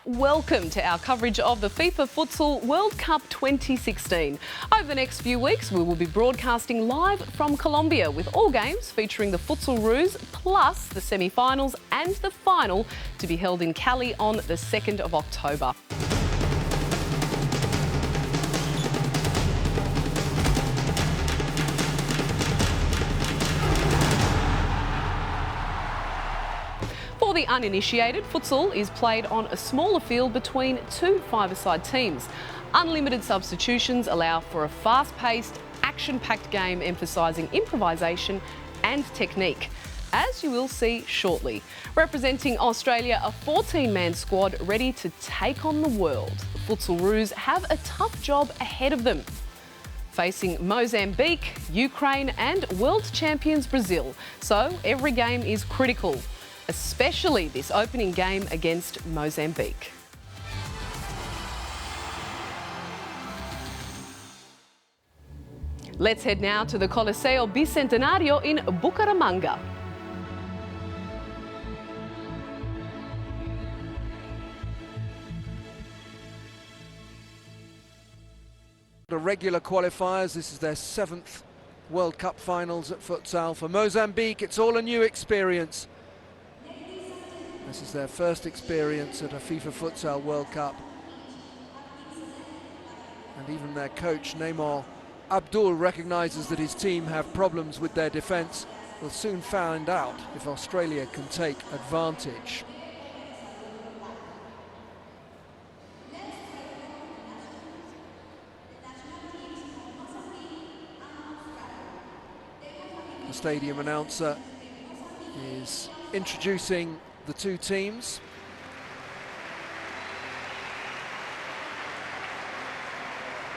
Welcome to our coverage of the FIFA Futsal World Cup 2016. Over the next few weeks, we will be broadcasting live from Colombia with all games featuring the Futsal Roos, plus the semi-finals and the final to be held in Cali on the 2nd of October. For the uninitiated, futsal is played on a smaller field between two five-a-side teams. Unlimited substitutions allow for a fast-paced, action-packed game emphasising improvisation and technique, as you will see shortly. Representing Australia, a 14-man squad ready to take on the world. The Futsal Roos have a tough job ahead of them, facing Mozambique, Ukraine and world champions Brazil. So every game is critical, especially this opening game against Mozambique. Let's head now to the Coliseo Bicentenario in Bucaramanga. The regular qualifiers, this is their 7th World Cup finals at futsal. For Mozambique, it's all a new experience. This is their first experience at a FIFA Futsal World Cup. And even their coach, Neymar Abdul, recognises that his team have problems with their defence. We'll soon find out if Australia can take advantage. The stadium announcer is introducing the two teams.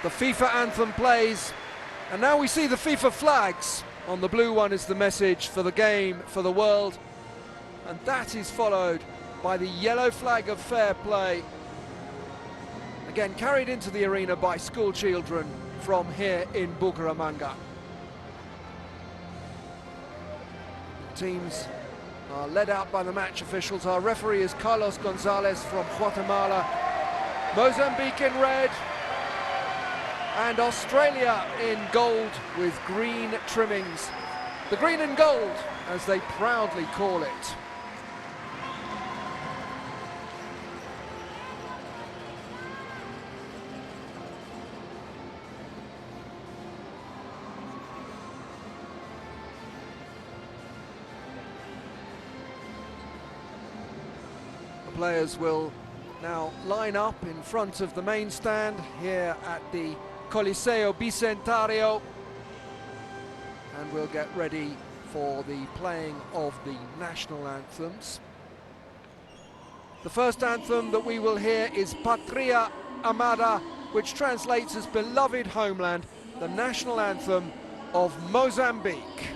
The FIFA anthem plays, and now we see the FIFA flags. On the blue one is the message for the game, for the world, and that is followed by the yellow flag of fair play, again carried into the arena by school children from here in Bucaramanga. Teams are led out by the match officials. Our referee is Carlos Gonzalez from Guatemala. Mozambique in red, and Australia in gold with green trimmings. The green and gold, as they proudly call it. Players will now line up in front of the main stand here at the Coliseo Bicentenario, and we'll get ready for the playing of the national anthems. The first anthem that we will hear is Patria Amada, which translates as beloved homeland, the national anthem of Mozambique.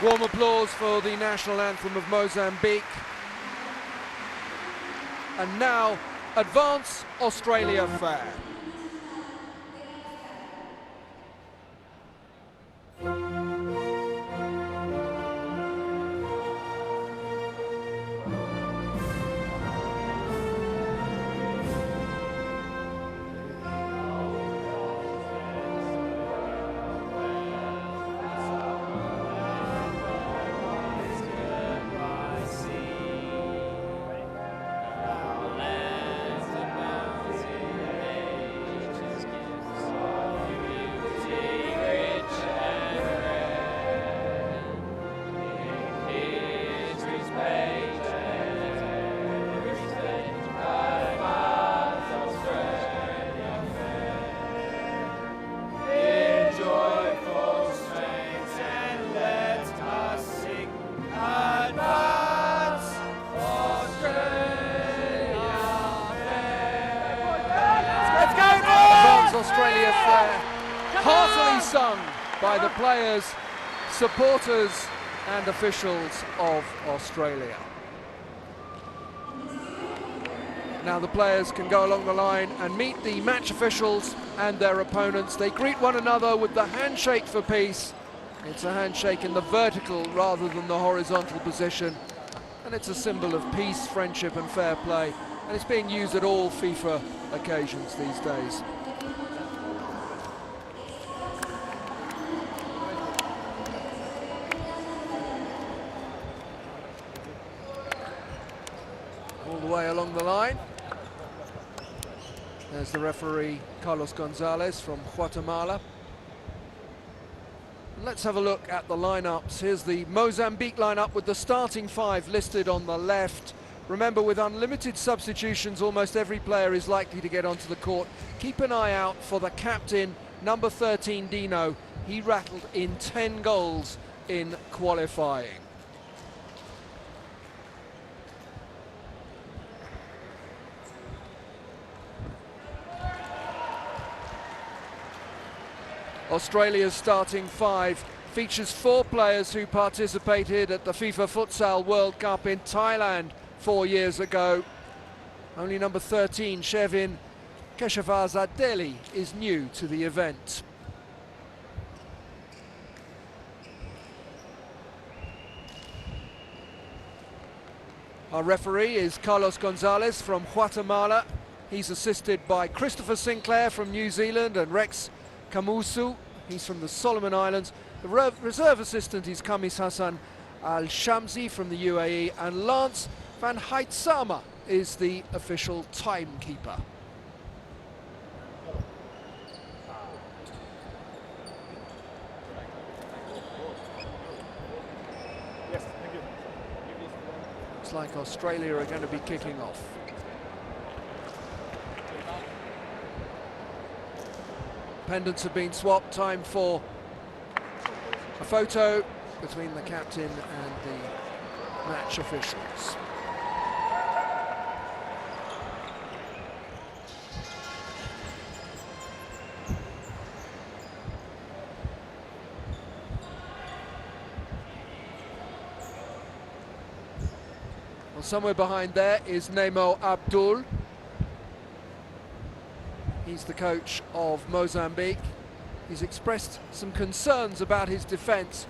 Warm applause for the national anthem of Mozambique. And now, advance Australia fair. Australia fair, heartily sung by the players, supporters and officials of Australia. Now the players can go along the line and meet the match officials and their opponents. They greet one another with the handshake for peace. It's a handshake in the vertical rather than the horizontal position, and it's a symbol of peace, friendship and fair play, and it's being used at all FIFA occasions these days. All the way along the line. There's the referee, Carlos Gonzalez from Guatemala. And let's have a look at the lineups. Here's the Mozambique lineup with the starting five listed on the left. Remember, with unlimited substitutions, almost every player is likely to get onto the court. Keep an eye out for the captain, number 13, Dino. He rattled in 10 goals in qualifying. Australia's starting five features 4 players who participated at the FIFA Futsal World Cup in Thailand 4 years ago. Only number 13, Shevin Keshavazadeli, is new to the event. Our referee is Carlos Gonzalez from Guatemala. He's assisted by Christopher Sinclair from New Zealand and Rex Kamusu, he's from the Solomon Islands. The reserve assistant is Kamis Hassan Al-Shamsi from the UAE, and Lance van Heitsama is the official timekeeper. Yes, thank you. Looks like Australia are going to be kicking off. Pendants have been swapped. Time for a photo between the captain and the match officials. Well, somewhere behind there is Nemo Abdul. He's the coach of Mozambique. He's expressed some concerns about his defence,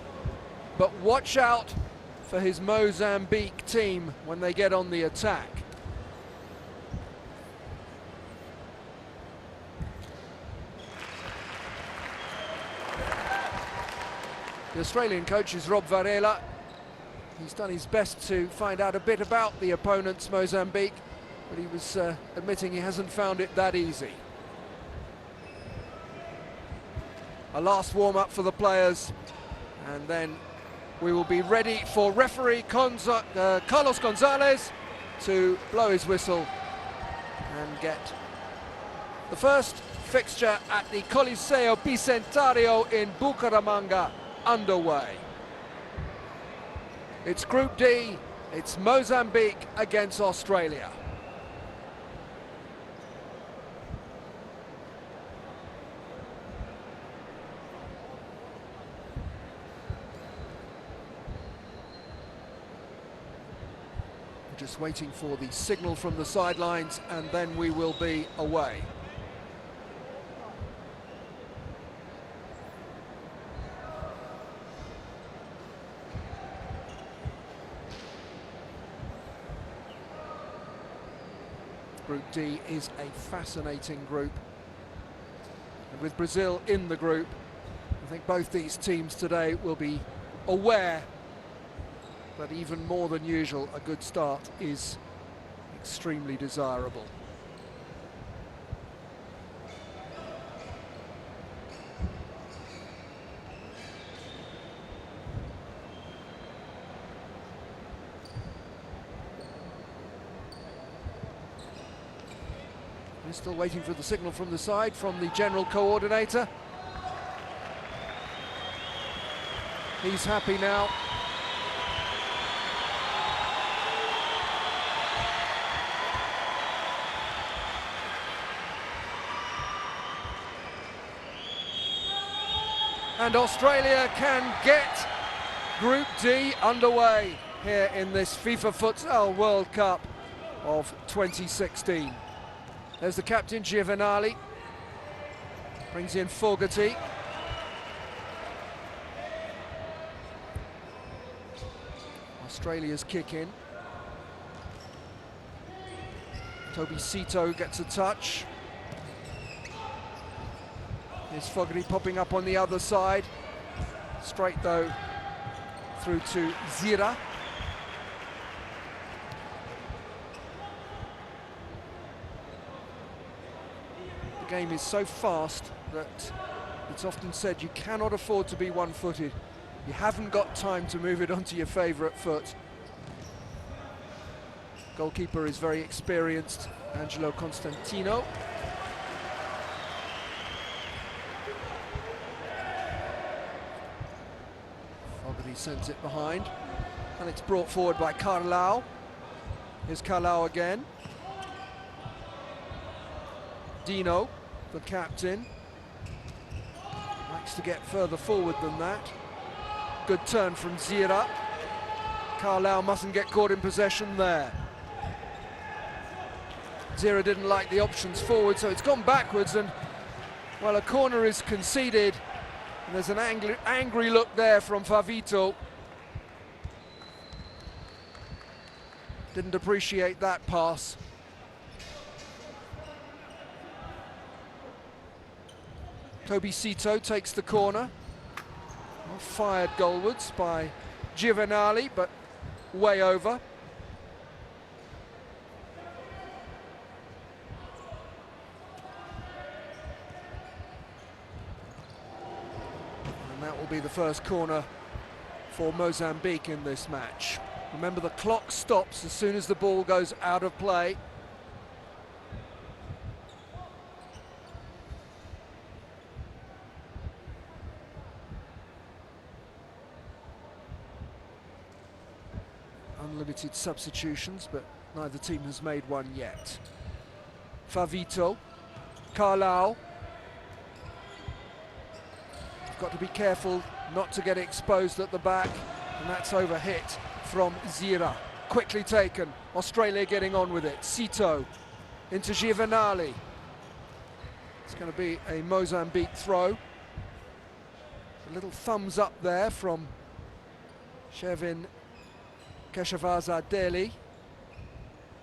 but watch out for his Mozambique team when they get on the attack. The Australian coach is Rob Varela. He's done his best to find out a bit about the opponents, Mozambique, but he was admitting he hasn't found it that easy. A last warm-up for the players, and then we will be ready for referee Carlos Gonzalez to blow his whistle and get the first fixture at the Coliseo Bicentenario in Bucaramanga underway. It's Group D, it's Mozambique against Australia. Just waiting for the signal from the sidelines, and then we will be away. Group D is a fascinating group, and with Brazil in the group, I think both these teams today will be aware that even more than usual, a good start is extremely desirable. We're still waiting for the signal from the side, from the general coordinator. He's happy now. And Australia can get Group D underway here in this FIFA Futsal World Cup of 2016. There's the captain, Giovanali. Brings in Fogarty. Australia's kick in. Toby Sito gets a touch. Here's Fogarty popping up on the other side. Straight though through to Zira. The game is so fast that it's often said you cannot afford to be one-footed. You haven't got time to move it onto your favourite foot. Goalkeeper is very experienced, Angelo Constantino. Fogarty sends it behind, and it's brought forward by Carlau. Here's Carlau again. Dino, the captain, likes to get further forward than that. Good turn from Zira. Carlau mustn't get caught in possession there. Zira didn't like the options forward, so it's gone backwards, and well, a corner is conceded. And there's an angry look there from Favito. Didn't appreciate that pass. Toby Sito takes the corner. Well, fired goalwards by Giovanali, but way over. And that will be the first corner for Mozambique in this match. Remember, the clock stops as soon as the ball goes out of play. Unlimited substitutions, but neither team has made one yet. Favito, Carlau. Got to be careful not to get exposed at the back, and that's overhit from Zira. Quickly taken, Australia getting on with it. Sito into Giovanali. It's going to be a Mozambique throw. A little thumbs up there from Shevin Keshavaza Deli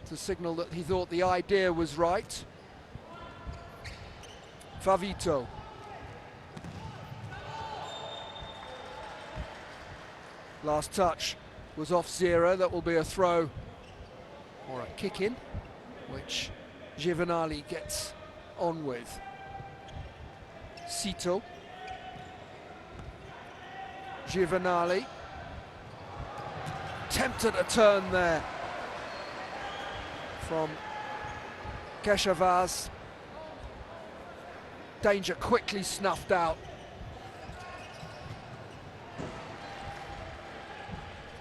to signal that he thought the idea was right. Favito. Last touch was off Zira. That will be a throw or a kick in, which Giovanali gets on with. Sito. Giovanali. Tempted a turn there from Keshavaz. Danger quickly snuffed out.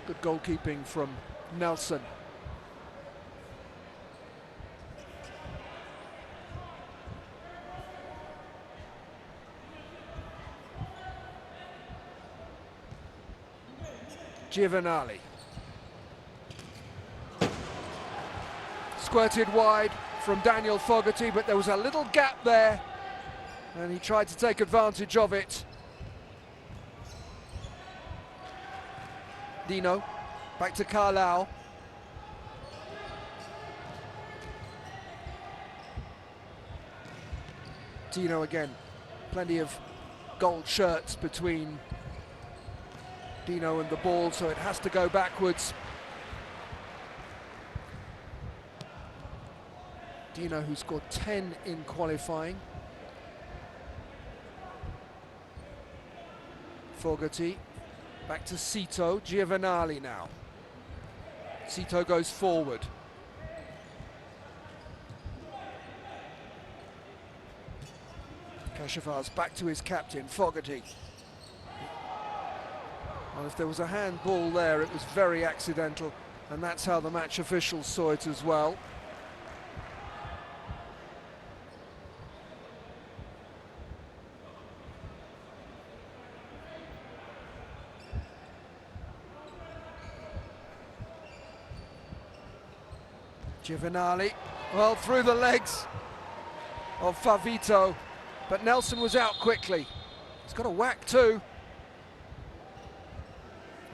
Good goalkeeping from Nelson. Giovanali. squirted wide from Daniel Fogarty, but there was a little gap there and he tried to take advantage of it. Dino, back to Carlau. Dino again, plenty of gold shirts between Dino and the ball, so it has to go backwards. Dino, who scored 10 in qualifying. Fogarty, back to Cito, Giovanali now. Cito goes forward. Kashavarz back to his captain, Fogarty. Well, if there was a handball there, it was very accidental, and that's how the match officials saw it as well. Giovanali, well, through the legs of Favito, but Nelson was out quickly. He's got a whack too.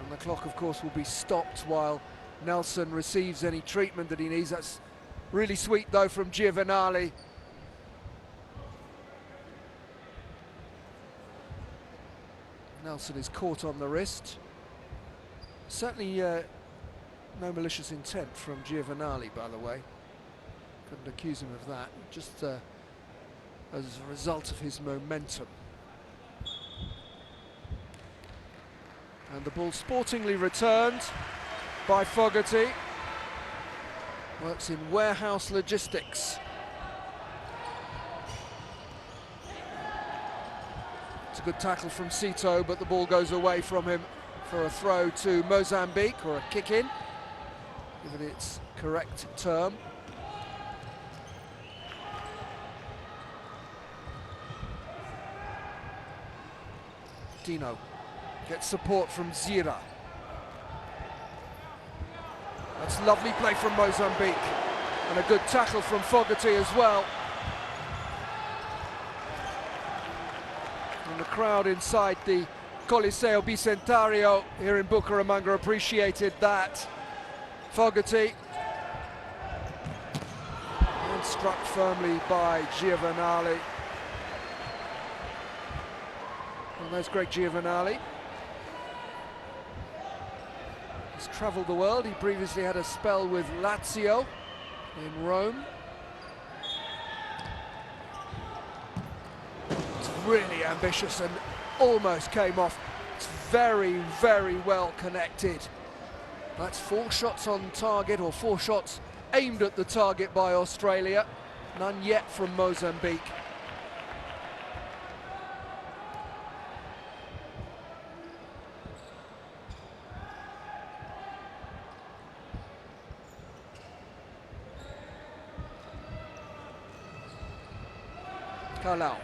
And the clock, of course, will be stopped while Nelson receives any treatment that he needs. That's really sweet, though, from Giovanali. Nelson is caught on the wrist. Certainly no malicious intent from Giovanali, by the way. Couldn't accuse him of that, just as a result of his momentum. And the ball sportingly returned by Fogarty. Works in warehouse logistics. It's a good tackle from Cito, but the ball goes away from him for a throw to Mozambique, or a kick-in, give it its correct term. Dino gets support from Zira. That's lovely play from Mozambique, and a good tackle from Fogarty as well. And the crowd inside the Coliseo Bicentenario here in Bucaramanga appreciated that. Fogarty, and struck firmly by Giovanali. Well, there's great Giovanali. He's travelled the world. He previously had a spell with Lazio in Rome. It's really ambitious and almost came off. It's very, very well connected. That's 4 shots on target, or 4 shots aimed at the target by Australia. None yet from Mozambique. Carlau.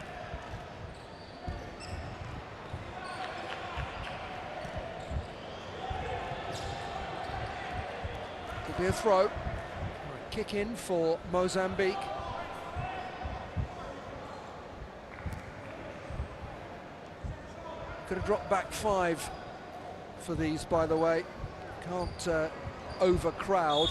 Could be a throw, or a kick in for Mozambique. Could have dropped back 5 for these, by the way. Can't overcrowd.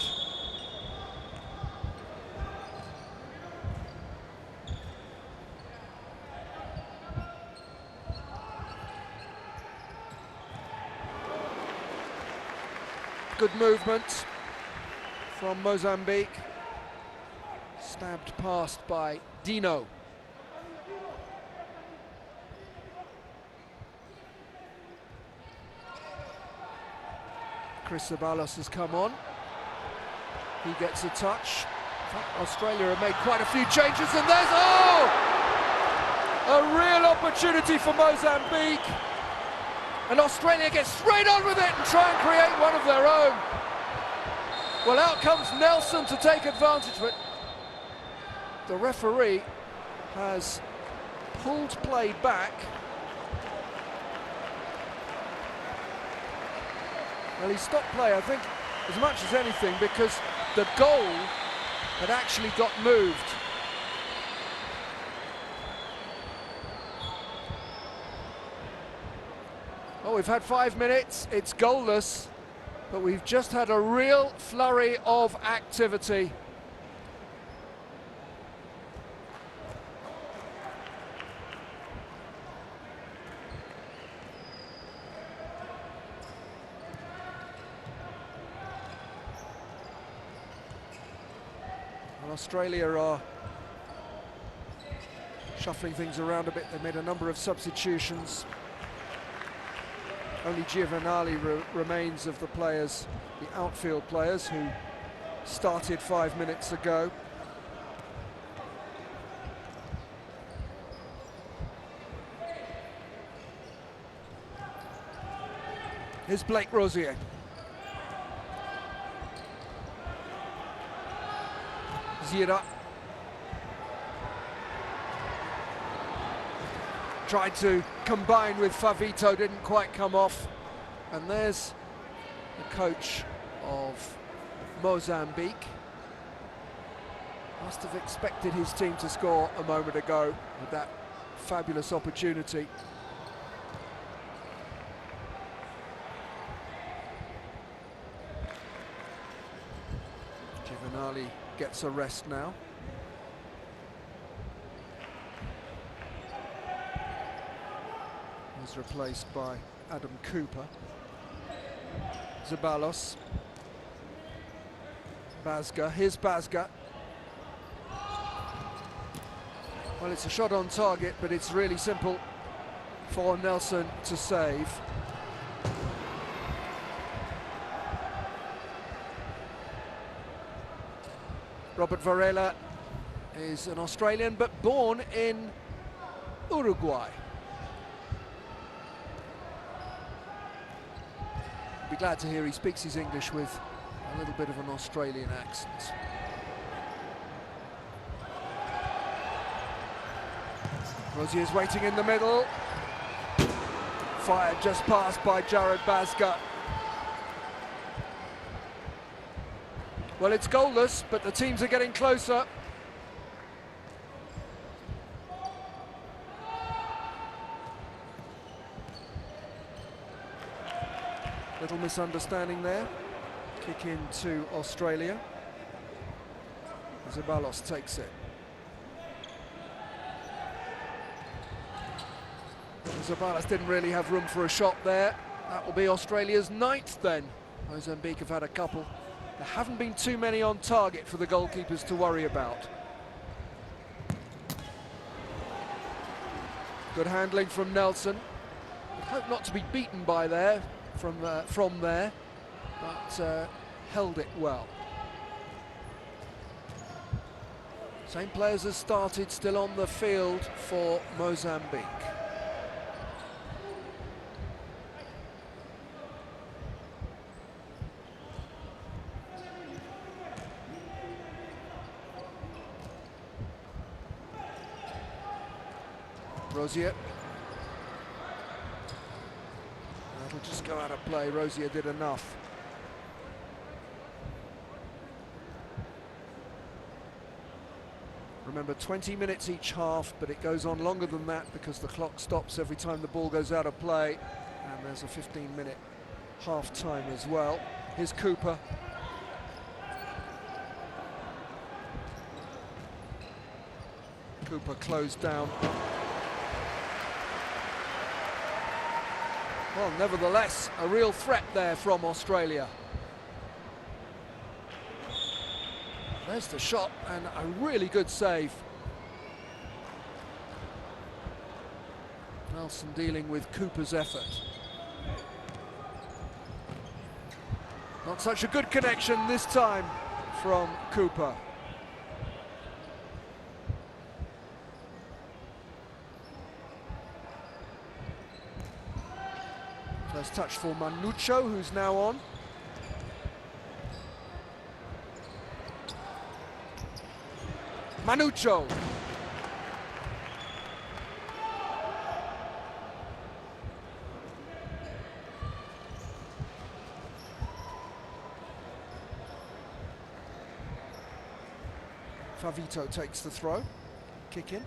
Good movement from Mozambique. Stabbed past by Dino. Chris Ceballos has come on. He gets a touch. Australia have made quite a few changes, and there's, a real opportunity for Mozambique. And Australia get straight on with it and try and create one of their own. Well, out comes Nelson to take advantage, but the referee has pulled play back. Well, he stopped play, I think, as much as anything, because the goal had actually got moved. Oh, we've had 5 minutes, it's goalless, but we've just had a real flurry of activity. Australia are shuffling things around a bit. They made a number of substitutions. Only Giovanali remains of the players, the outfield players who started 5 minutes ago. Here's Blake Rosier. Zira tried to combine with Favito, didn't quite come off. And there's the coach of Mozambique. Must have expected his team to score a moment ago with that fabulous opportunity. Giovanali gets a rest now. He's replaced by Adam Cooper. Zabalos. Bazga, here's Bazga. Well, it's a shot on target, but it's really simple for Nelson to save. Robert Varela is an Australian, but born in Uruguay. Be glad to hear he speaks his English with a little bit of an Australian accent. Rosier's waiting in the middle. Fired just past by Jared Bazga. Well, it's goalless, but the teams are getting closer. Little misunderstanding there. Kick in to Australia. Zabalos takes it. Zabalos didn't really have room for a shot there. That will be Australia's 9th then. Mozambique have had a couple. There haven't been too many on target for the goalkeepers to worry about. Good handling from Nelson. Would hope not to be beaten by there, from there, but held it well. Same players as started still on the field for Mozambique. Rosier. That'll just go out of play. Rosier did enough. Remember, 20 minutes each half, but it goes on longer than that because the clock stops every time the ball goes out of play. And there's a 15-minute half-time as well. Here's Cooper. Cooper closed down. Well, nevertheless, a real threat there from Australia. There's the shot, and a really good save. Nelson dealing with Cooper's effort. Not such a good connection this time from Cooper. First touch for Manucho, who's now on. Manucho. Favito takes the throw, kick in.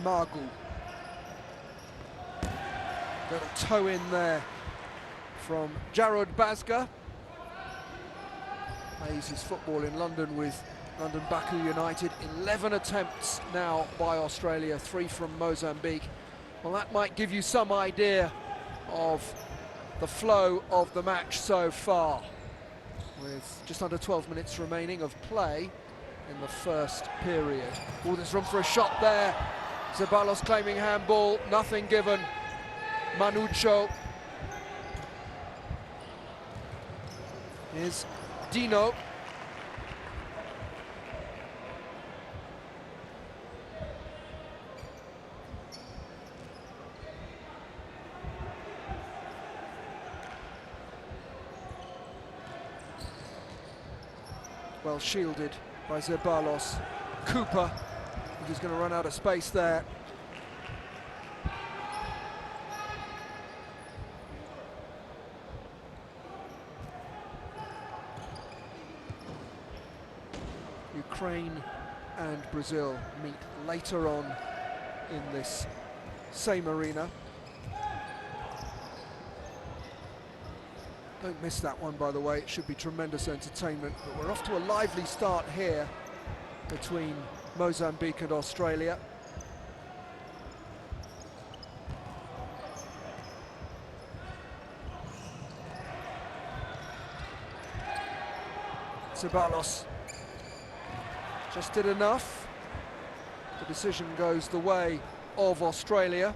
Margu. Got a toe in there from Jarrod Bazga. Plays his football in London with London Baku United. 11 attempts now by Australia, 3 from Mozambique. Well, that might give you some idea of the flow of the match so far, with just under 12 minutes remaining of play in the first period. Oh, there's room for a shot there. Zeballos claiming handball, nothing given. Manucho. Here's Dino. Well shielded by Zeballos. Cooper, he's going to run out of space there. Ukraine and Brazil meet later on in this same arena. Don't miss that one, by the way. It should be tremendous entertainment. But we're off to a lively start here between Mozambique and Australia. Zeballos just did enough. The decision goes the way of Australia.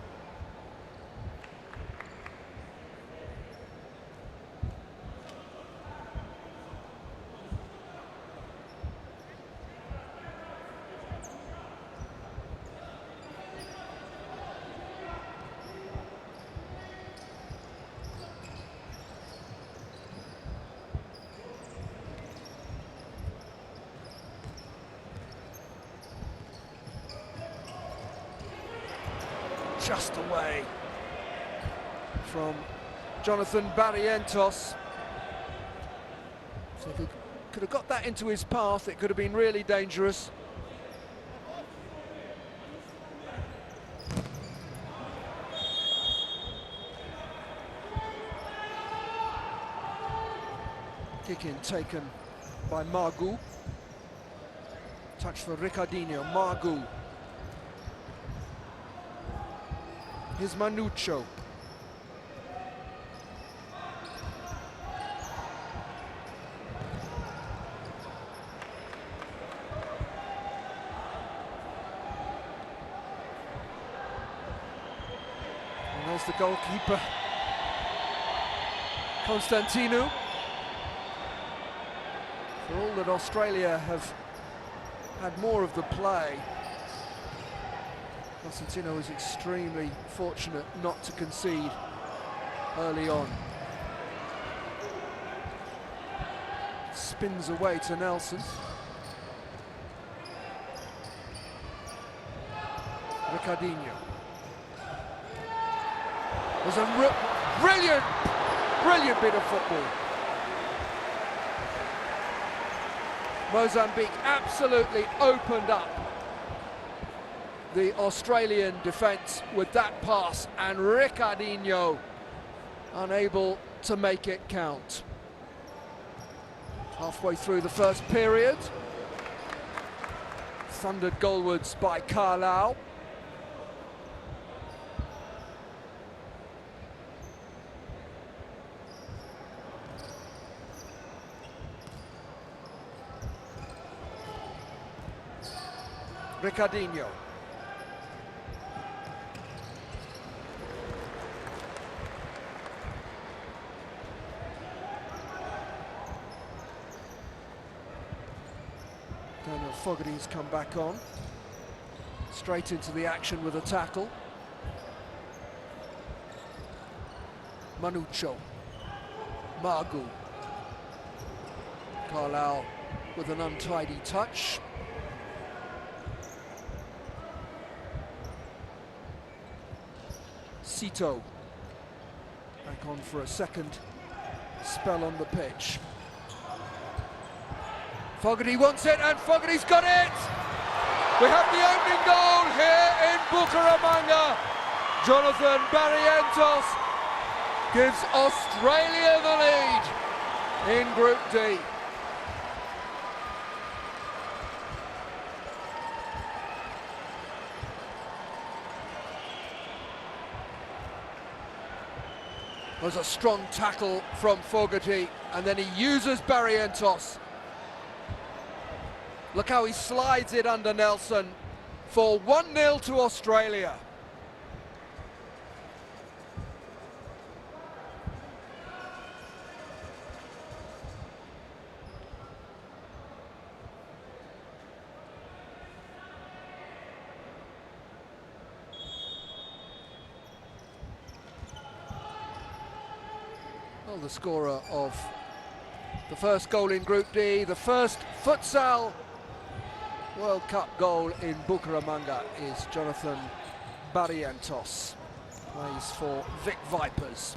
Just away from Jonathan Barrientos. So if he could have got that into his path, it could have been really dangerous. Kick in taken by Margu. Touch for Ricardinho. Margu. Here's Manucho. And there's the goalkeeper, Constantino. For all that Australia have had more of the play, Constantino was extremely fortunate not to concede early on. Spins away to Nelson. Ricardinho. There's a brilliant bit of football. Mozambique absolutely opened up the Australian defence with that pass, and Ricardinho unable to make it count. Halfway through the first period, thundered goalwards by Carlau. Ricardinho. Daniel Fogarty's come back on. Straight into the action with a tackle. Manucho. Margu. Carlau with an untidy touch. Sito back on for a second spell on the pitch. Fogarty wants it, and Fogarty's got it! We have the opening goal here in Bucaramanga. Jonathan Barrientos gives Australia the lead in Group D. Was a strong tackle from Fogarty, and then he uses Barrientos. Look how he slides it under Nelson for 1-0 to Australia. Well, the scorer of the first goal in Group D, the first futsal World Cup goal in Bucaramanga, is Jonathan Barrientos. Plays for Vic Vipers.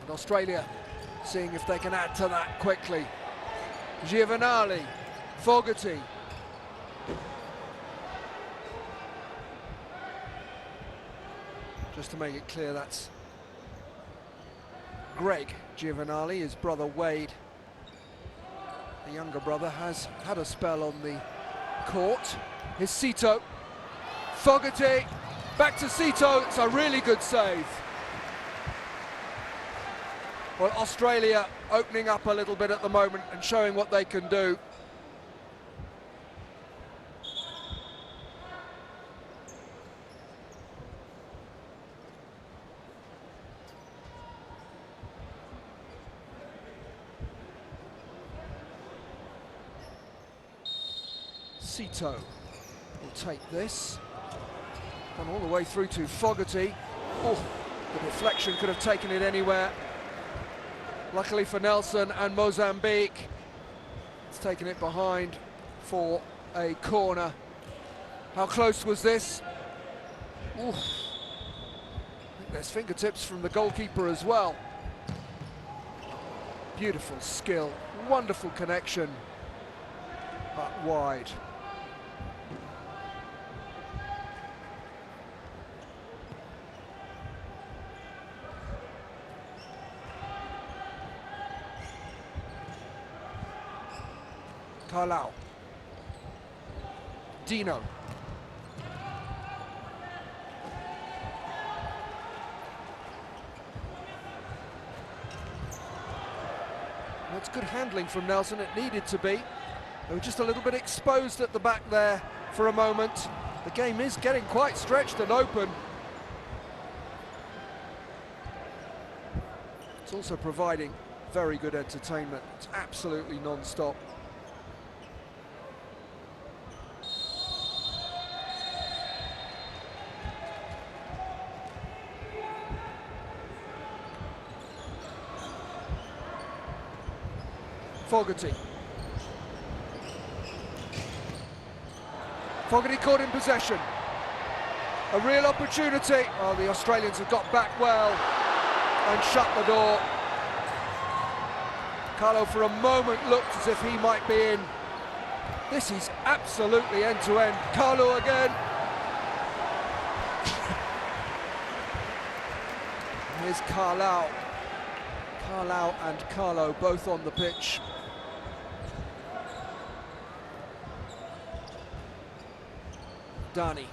And Australia seeing if they can add to that quickly. Giovanali, Fogarty. Just to make it clear, that's Greg Giovanali, his brother Wade. The younger brother has had a spell on the court. Here's Cito. Fogarty, back to Cito. It's a really good save. Well, Australia opening up a little bit at the moment and showing what they can do. Cito will take this. Gone all the way through to Fogarty. Oh, the deflection could have taken it anywhere. Luckily for Nelson and Mozambique, it's taken it behind for a corner. How close was this? Ooh. I think there's fingertips from the goalkeeper as well. Beautiful skill, wonderful connection, but wide. Carlau. Dino. That's good handling from Nelson, it needed to be. They were just a little bit exposed at the back there for a moment. The game is getting quite stretched and open. It's also providing very good entertainment. It's absolutely non-stop. Fogarty. Fogarty caught in possession. A real opportunity. Oh, the Australians have got back well and shut the door. Carlo for a moment looked as if he might be in. This is absolutely end-to-end. Carlo again. Here's Carlau. Carlau and Carlo both on the pitch. Dani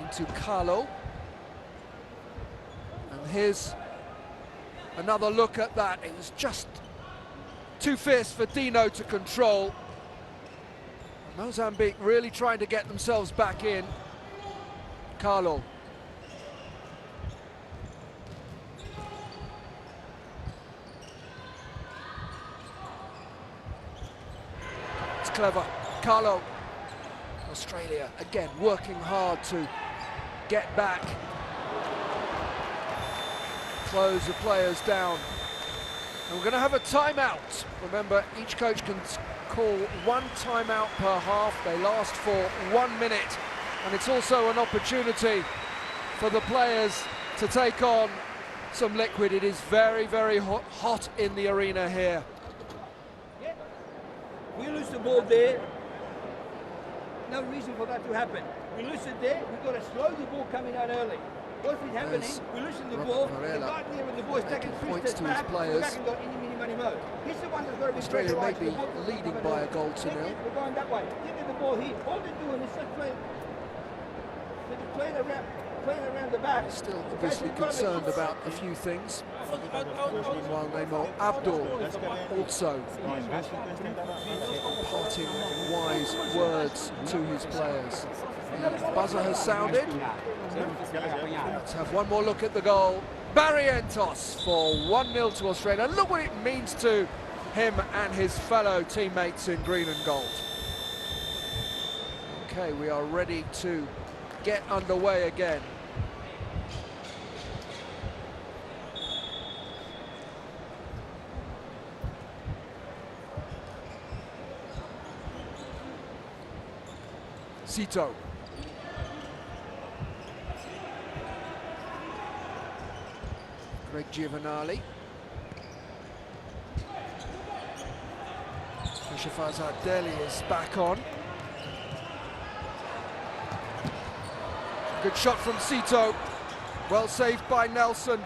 into Carlo. And here's another look at that. It was just too fierce for Dino to control. Mozambique really trying to get themselves back in. Carlo. It's clever. Carlo. Australia again working hard to get back. Close the players down. And we're going to have a timeout. Remember, each coach can call one timeout per half. They last for 1 minute. And it's also an opportunity for the players to take on some liquid. It is very, very hot in the arena here. Yeah. We lose the ball there. No reason for that to happen. We lose it there. We've got to slow the ball coming out early. What's been happening? We're losing the ball. The guy there with the ball is taking 3 steps back. We're back and got any, mini, money mode. He's the one that's got to be Australia may be leading by a goal to nil. We're going that way. Give me the ball here. All they're doing is just playing around the back. Still obviously concerned about a few things. Meanwhile, Neymar Abdul also imparting wise words to his players. The buzzer has sounded. Let's have one more look at the goal. Barrientos for 1-0 to Australia. Look what it means to him and his fellow teammates in green and gold. Okay, we are ready to get underway again. Sito. Greg Giovanali. FIFA Futsal is back on. Good shot from Sito. Well saved by Nelson.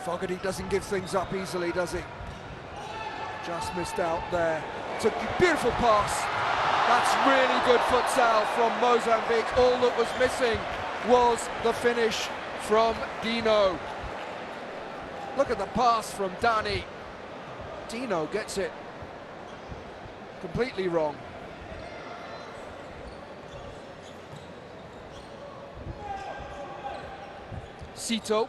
Fogarty doesn't give things up easily, does he? Just missed out there. It's a beautiful pass. That's really good futsal from Mozambique. All that was missing was the finish from Dino. Look at the pass from Dani. Dino gets it completely wrong. Sito.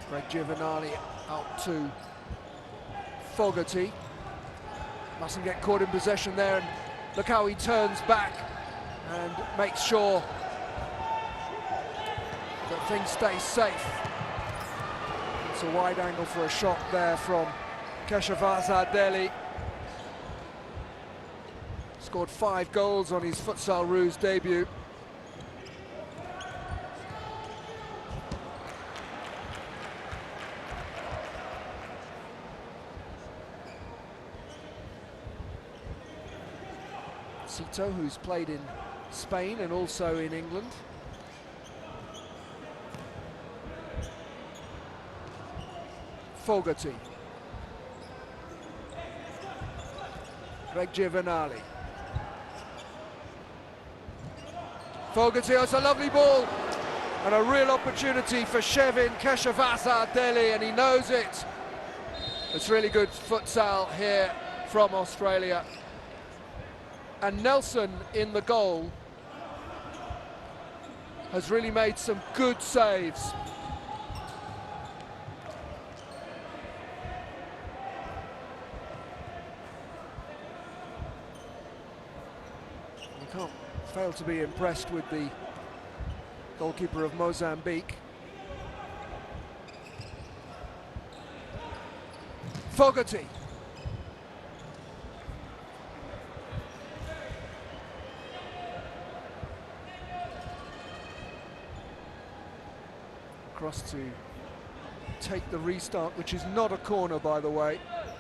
Greg Giovanali out to Fogarty. Mustn't get caught in possession there, and look how he turns back and makes sure that things stay safe. It's a wide angle for a shot there from Keshavaza. Scored 5 goals on his Futsal Rouge debut. Sito, who's played in Spain and also in England. Fogarty. Greg Giovanali. Fogarty, it's a lovely ball and a real opportunity for Shevin Keshavaza, and he knows it. It's really good futsal here from Australia. And Nelson in the goal has really made some good saves. You can't fail to be impressed with the goalkeeper of Mozambique. Fogarty. Across to take the restart, which is not a corner, by the way,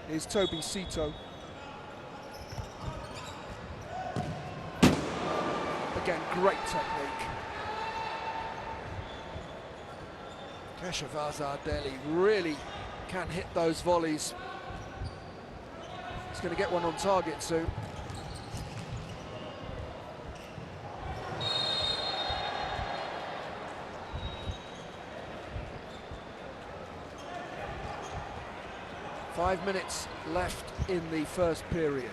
is Toby Sito. Again, great technique. Keshavaza really can hit those volleys. He's going to get one on target soon. Five minutes left in the first period.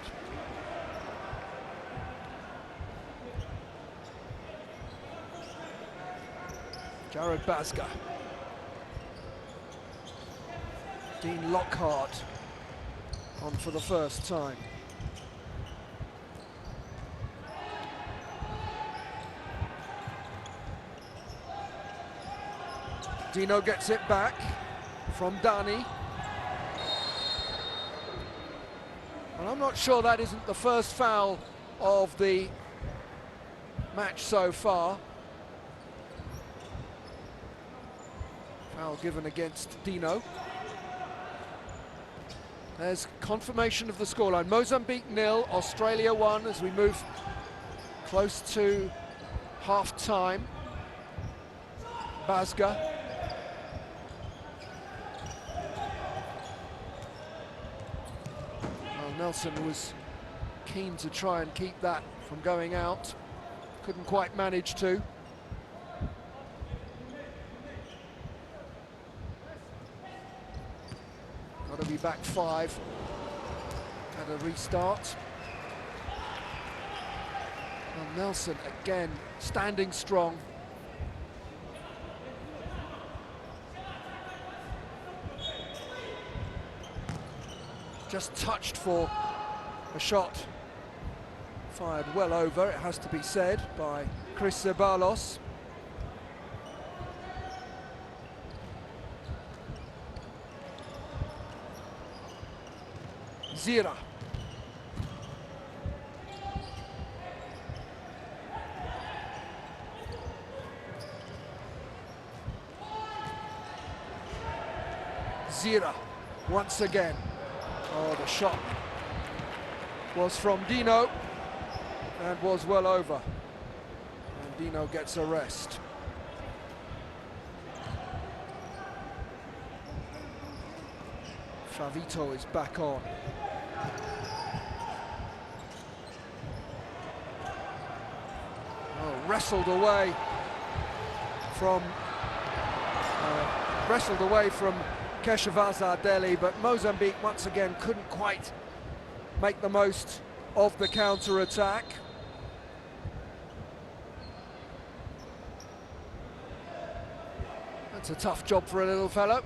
Jared Basga. Dean Lockhart on for the first time. Dino gets it back from Dani. And I'm not sure that isn't the first foul of the match so far. Foul given against Dino. There's confirmation of the scoreline. Mozambique 0, Australia 1 as we move close to half-time. Basga. Well, Nelson was keen to try and keep that from going out. Couldn't quite manage to. Got to be back 5. Had a restart. Well, Nelson again standing strong. Just touched for a shot. Fired well over, it has to be said, by Chris Ceballos. Zira. Zira once again. Oh, the shot was from Dino and was well over. And Dino gets a rest. Favito is back on. Oh, wrestled away from Keshava Delhi, but Mozambique once again couldn't quite make the most of the counter-attack. That's a tough job for a little fellow,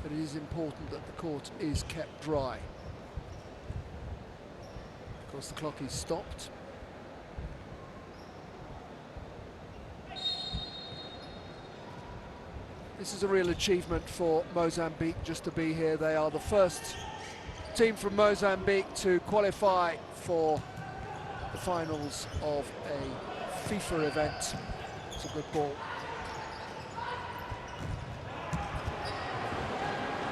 but it is important that the court is kept dry. Of course, the clock is stopped. This is a real achievement for Mozambique just to be here. They are the first team from Mozambique to qualify for the finals of a FIFA event. It's a good ball.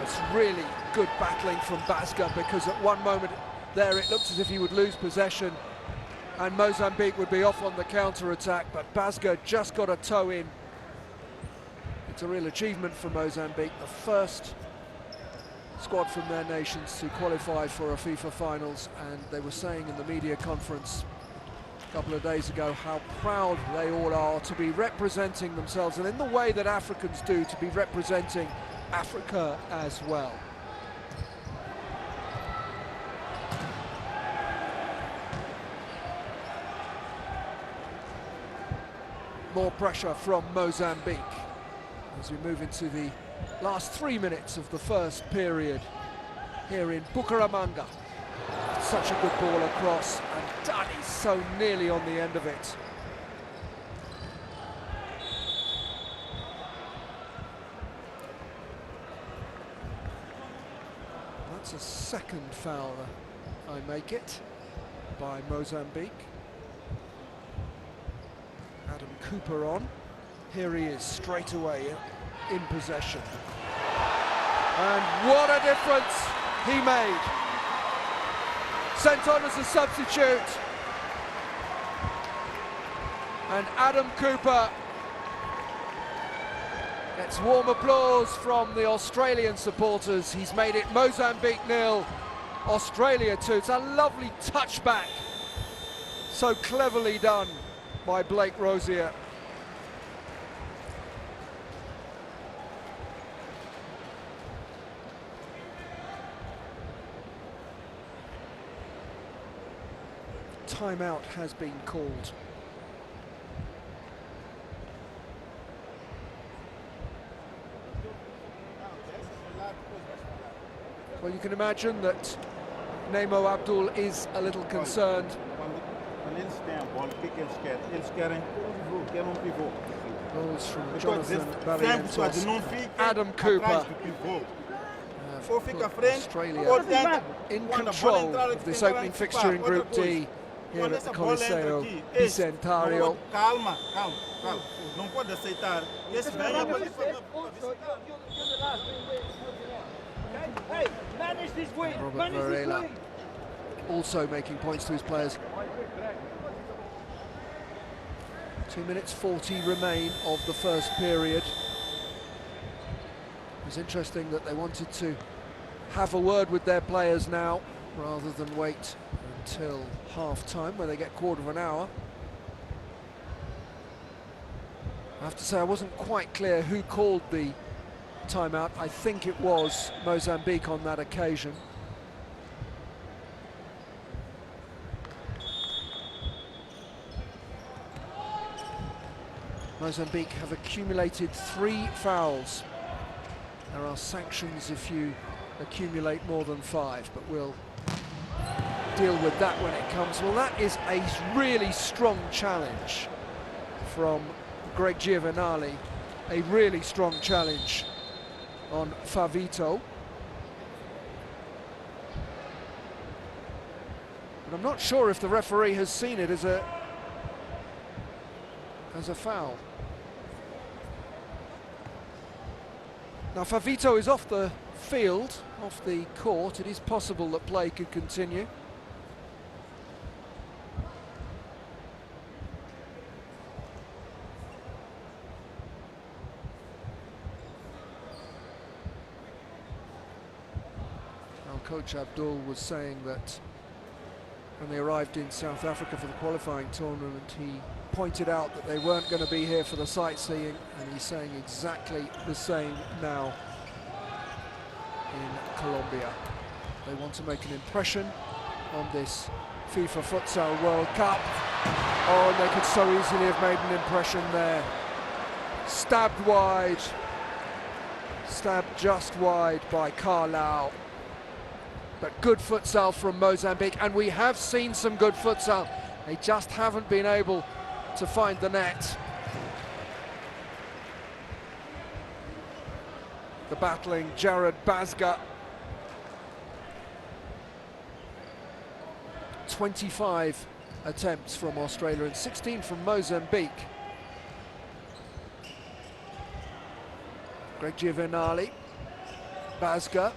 It's really good battling from Basga, because at one moment there it looked as if he would lose possession and Mozambique would be off on the counter-attack, but Basga just got a toe in. It's a real achievement for Mozambique, the first squad from their nations to qualify for a FIFA finals, and they were saying in the media conference a couple of days ago how proud they all are to be representing themselves, and in the way that Africans do, to be representing Africa as well. More pressure from Mozambique as we move into the last 3 minutes of the first period here in Bucaramanga. Such a good ball across, and Dani so nearly on the end of it. That's a second foul, I make it, by Mozambique. Adam Cooper on. Here he is straight away in possession. And what a difference he made. Sent on as a substitute. And Adam Cooper gets warm applause from the Australian supporters. He's made it Mozambique 0, Australia 2. It's a lovely touchback. So cleverly done by Blake Rosier. Timeout has been called. Well, you can imagine that Nemo Abdul is a little concerned. Goals from Eu tô Jonathan dizendo, Barrientos, sempre não fique Adam atrás Cooper. do pivô. have Ou fica à put frente, Australia ou tenta, in quando a bola control entrar, of this tentar opening antecipar. fixture in Outra Group coisa, D here quando at the essa bola entra Coliseo aqui, Bicentenario. calma, não pode aceitar. Esse venha para Hey, manage this win. Robert Manage this Varela win. also making points to his players. 2 minutes 40 remain of the first period. It was interesting that they wanted to have a word with their players now rather than wait until half-time where they get quarter of an hour. I have to say I wasn't quite clear who called the timeout. I think it was Mozambique on that occasion. Mozambique have accumulated 3 fouls. There are sanctions if you accumulate more than 5, but we'll deal with that when it comes. Well, that is a really strong challenge from Greg Giovanali, a really strong challenge on Favito. But I'm not sure if the referee has seen it as a foul. Now Favito is off the field, off the court. It is possible that play could continue. Now Coach Abdul was saying that when they arrived in South Africa for the qualifying tournament, he pointed out that they weren't going to be here for the sightseeing, and he's saying exactly the same now in Colombia. They want to make an impression on this FIFA Futsal World Cup. Oh, and they could so easily have made an impression there. Stabbed wide, stabbed just wide by Carlau. But good futsal from Mozambique, and we have seen some good futsal. They just haven't been able to find the net. The battling Jared Bazga. 25 attempts from Australia and 16 from Mozambique. Greg Giovanali, Bazga.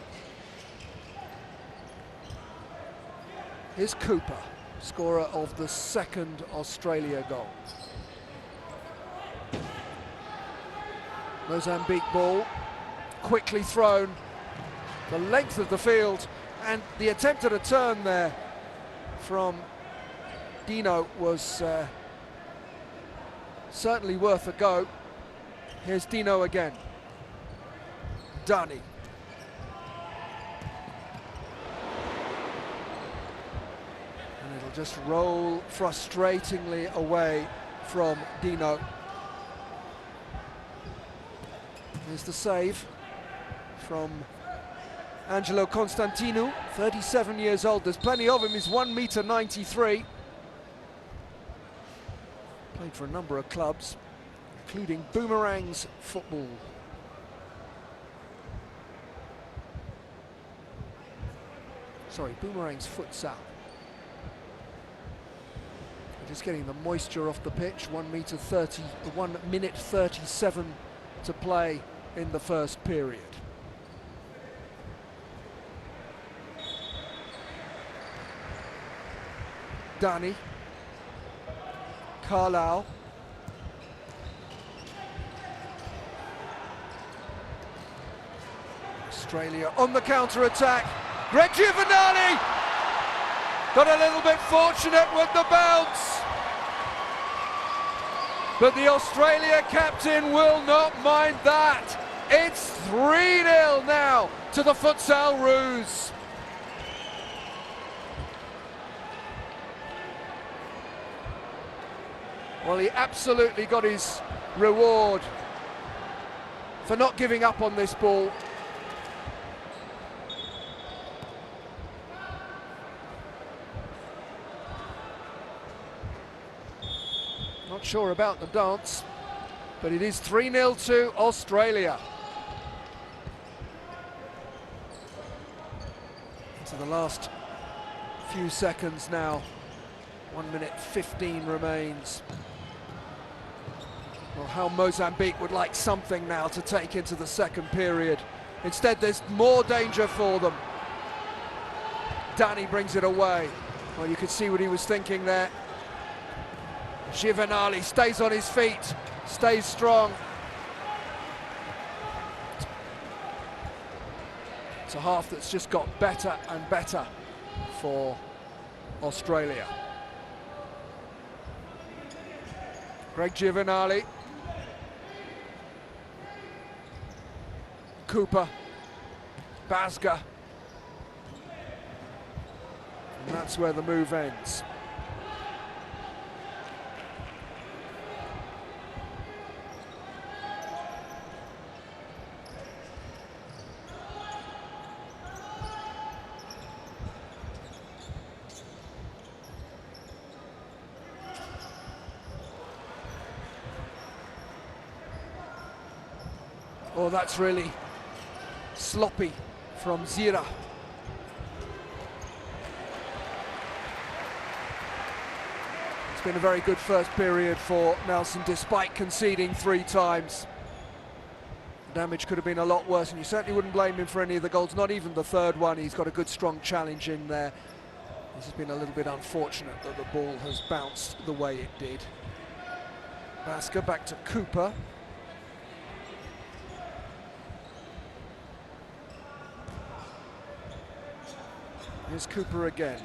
Here's Cooper, scorer of the second Australia goal. Mozambique ball, quickly thrown, the length of the field, and the attempt at a turn there from Dino was certainly worth a go. Here's Dino again. Dani. And it'll just roll frustratingly away from Dino. Here's the save from Angelo Constantinu, 37 years old. There's plenty of him. He's 1.93 m. Played for a number of clubs, including Boomerangs Football. Sorry, Boomerangs Futsal. Just getting the moisture off the pitch. 1 minute 37 to play in the first period. Dani, Carlau, Australia on the counter-attack. Greg Giovanali got a little bit fortunate with the bounce, but the Australia captain will not mind that. It's 3-0 now to the Futsal Roos. Well, he absolutely got his reward for not giving up on this ball. Not sure about the dance. but it is 3-0 to Australia. To the last few seconds now. 1 minute 15 remains. Well, how Mozambique would like something now to take into the second period. Instead, there's more danger for them. Danny brings it away. Well, you could see what he was thinking there. Giovanali stays on his feet, stays strong. It's a half that's just got better and better for Australia. Greg Giovanali. Cooper. Basga. And that's where the move ends. Oh, that's really sloppy from Zira. It's been a very good first period for Nelson, despite conceding 3 times. The damage could have been a lot worse, and you certainly wouldn't blame him for any of the goals, not even the third one. He's got a good, strong challenge in there. This has been a little bit unfortunate that the ball has bounced the way it did. Basca back to Cooper. Here's Cooper again.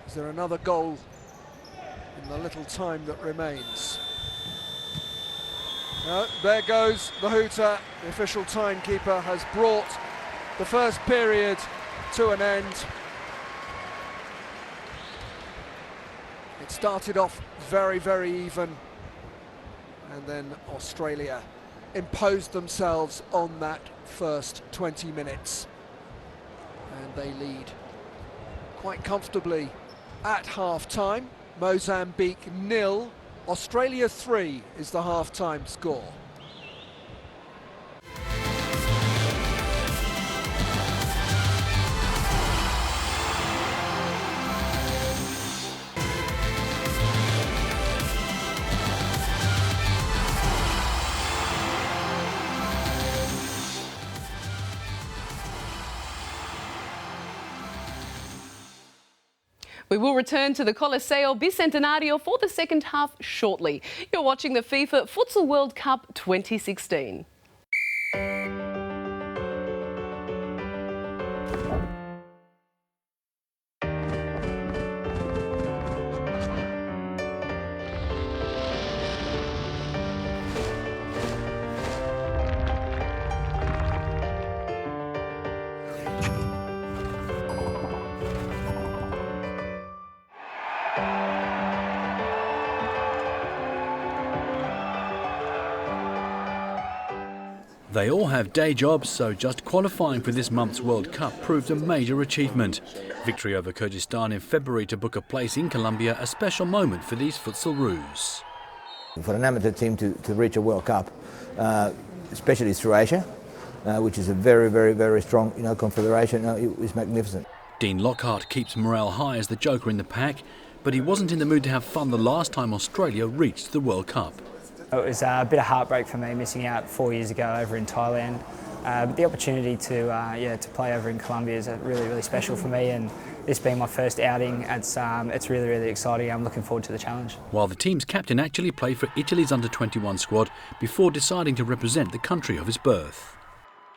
Is there another goal in the little time that remains? No, there goes the hooter. The official timekeeper has brought the first period to an end. It started off very, very even, and then Australia imposed themselves on that first 20 minutes. And they lead quite comfortably at half-time. Mozambique 0, Australia 3 is the half-time score. We will return to the Coliseo Bicentenario for the second half shortly. You're watching the FIFA Futsal World Cup 2016. They all have day jobs, so just qualifying for this month's World Cup proved a major achievement. Victory over Kyrgyzstan in February to book a place in Colombia, a special moment for these Futsalroos. For an amateur team to reach a World Cup, especially through Asia, which is a very, very, very strong confederation, it was magnificent. Dean Lockhart keeps morale high as the joker in the pack, but he wasn't in the mood to have fun the last time Australia reached the World Cup. It was a bit of heartbreak for me missing out 4 years ago over in Thailand. But the opportunity to play over in Colombia is really, really special for me, and this being my first outing, it's really, really exciting. I'm looking forward to the challenge. While the team's captain actually played for Italy's under-21 squad before deciding to represent the country of his birth.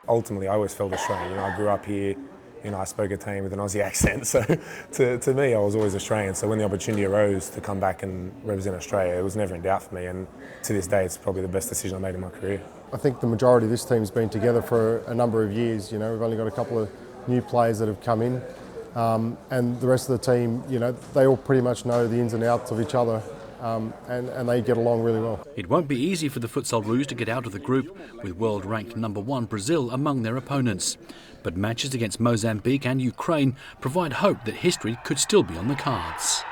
Ultimately, I always felt Australian. I grew up here. I spoke Italian with an Aussie accent, so to me I was always Australian. So when the opportunity arose to come back and represent Australia, it was never in doubt for me, and to this day it's probably the best decision I made in my career. I think the majority of this team's been together for a number of years. We've only got a couple of new players that have come in, and the rest of the team, they all pretty much know the ins and outs of each other. And they get along really well. It won't be easy for the Futsalroos to get out of the group, with world-ranked #1 Brazil among their opponents. But matches against Mozambique and Ukraine provide hope that history could still be on the cards.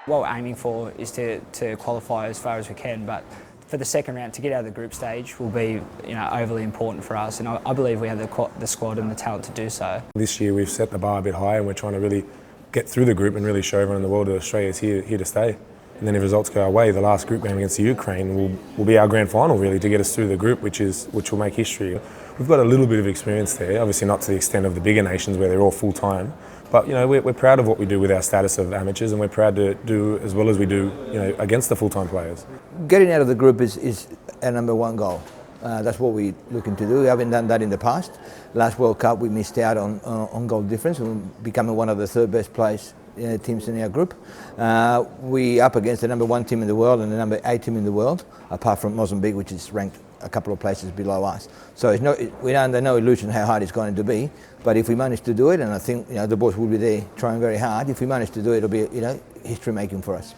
What we're aiming for is to qualify as far as we can, but for the second round to get out of the group stage will be overly important for us, and I believe we have the squad and the talent to do so. This year we've set the bar a bit higher and we're trying to really get through the group and really show everyone in the world that Australia's here to stay. And then if results go our way, the last group game against the Ukraine will be our grand final really to get us through the group, which will make history. We've got a little bit of experience there, obviously not to the extent of the bigger nations where they're all full-time, but we're proud of what we do with our status of amateurs, and we're proud to do as well as we do against the full-time players. Getting out of the group is our number one goal. That's what we're looking to do. We haven't done that in the past. Last World Cup we missed out on goal difference and becoming one of the third best placed teams in our group. We up against the number one team in the world and the number 8 team in the world, apart from Mozambique, which is ranked a couple of places below us. So we're under no illusion how hard it's going to be. But if we manage to do it, and I think the boys will be there trying very hard, if we manage to do it, it'll be history making for us.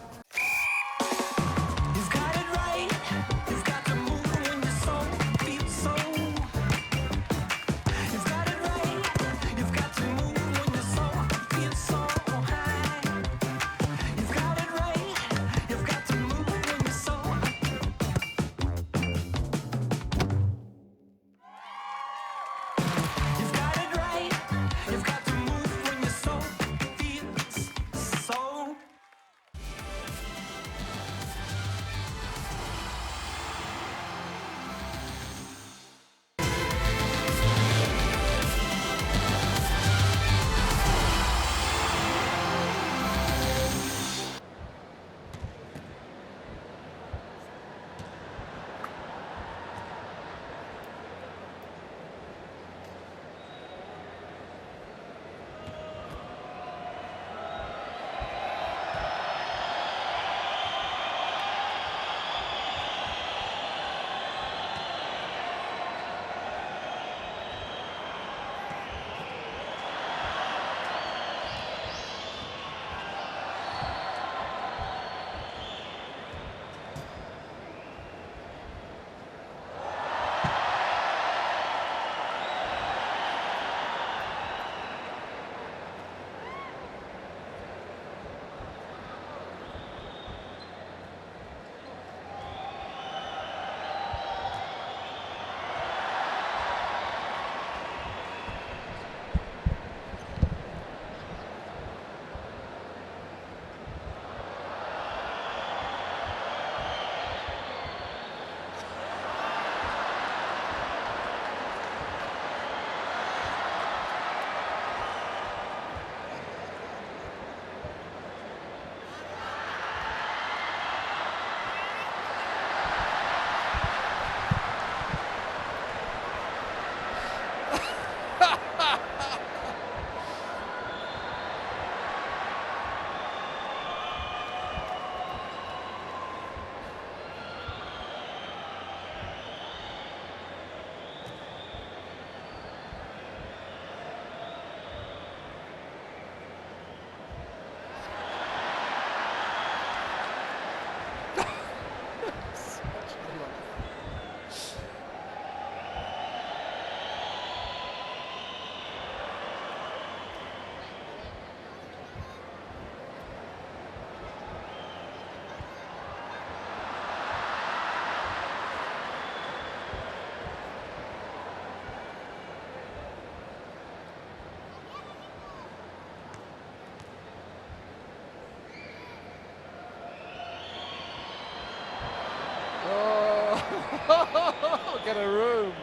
Get a room.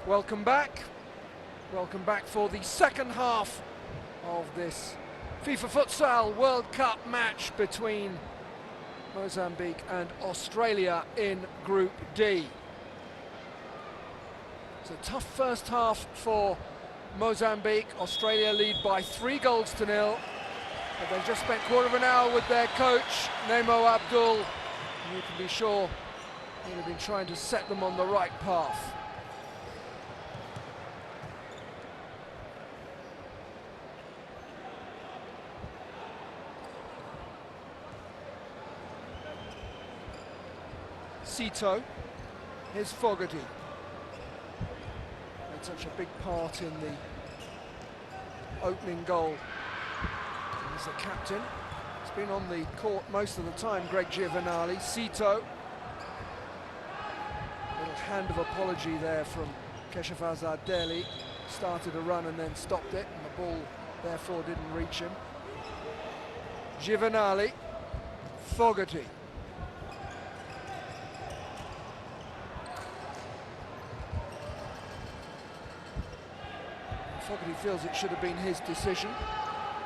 Welcome back. Welcome back for the second half of this FIFA Futsal World Cup match between Mozambique and Australia in Group D. It's a tough first half for Mozambique. Australia lead by 3-0. But they've just spent quarter of an hour with their coach, Nemo Abdul. And you can be sure he'll have been trying to set them on the right path. Sito, here's Fogarty. Made such a big part in the opening goal. He's the captain. He's been on the court most of the time, Greg Giovanali. Sito. Little hand of apology there from Keshava Ardeli. Started a run and then stopped it, and the ball therefore didn't reach him. Giovanali. Fogarty. Fogarty feels it should have been his decision.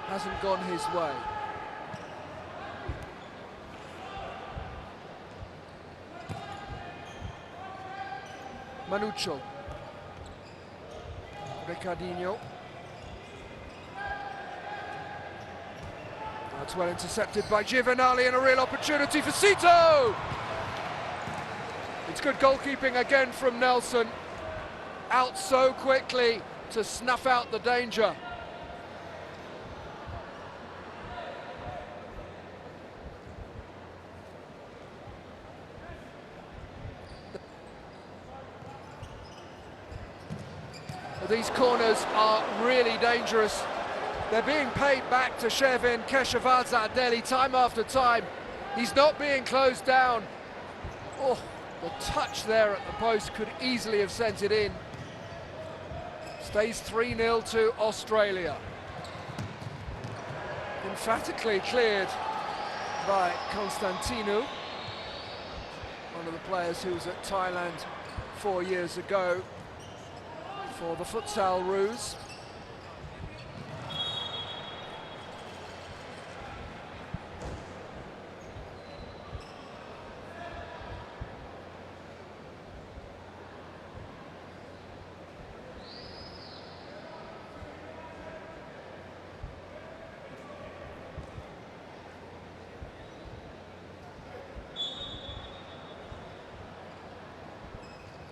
Hasn't gone his way. Manucho. Ricardinho. That's well intercepted by Giovanali, and a real opportunity for Sito! It's good goalkeeping again from Nelson. Out so quickly to snuff out the danger. These corners are really dangerous. They're being paid back to Shevin Keshava Ardeli time after time. He's not being closed down. Oh, the touch there at the post could easily have sent it in. Stays 3-0 to Australia. Emphatically cleared by Constantinu, one of the players who was at Thailand 4 years ago for the Futsal Roos.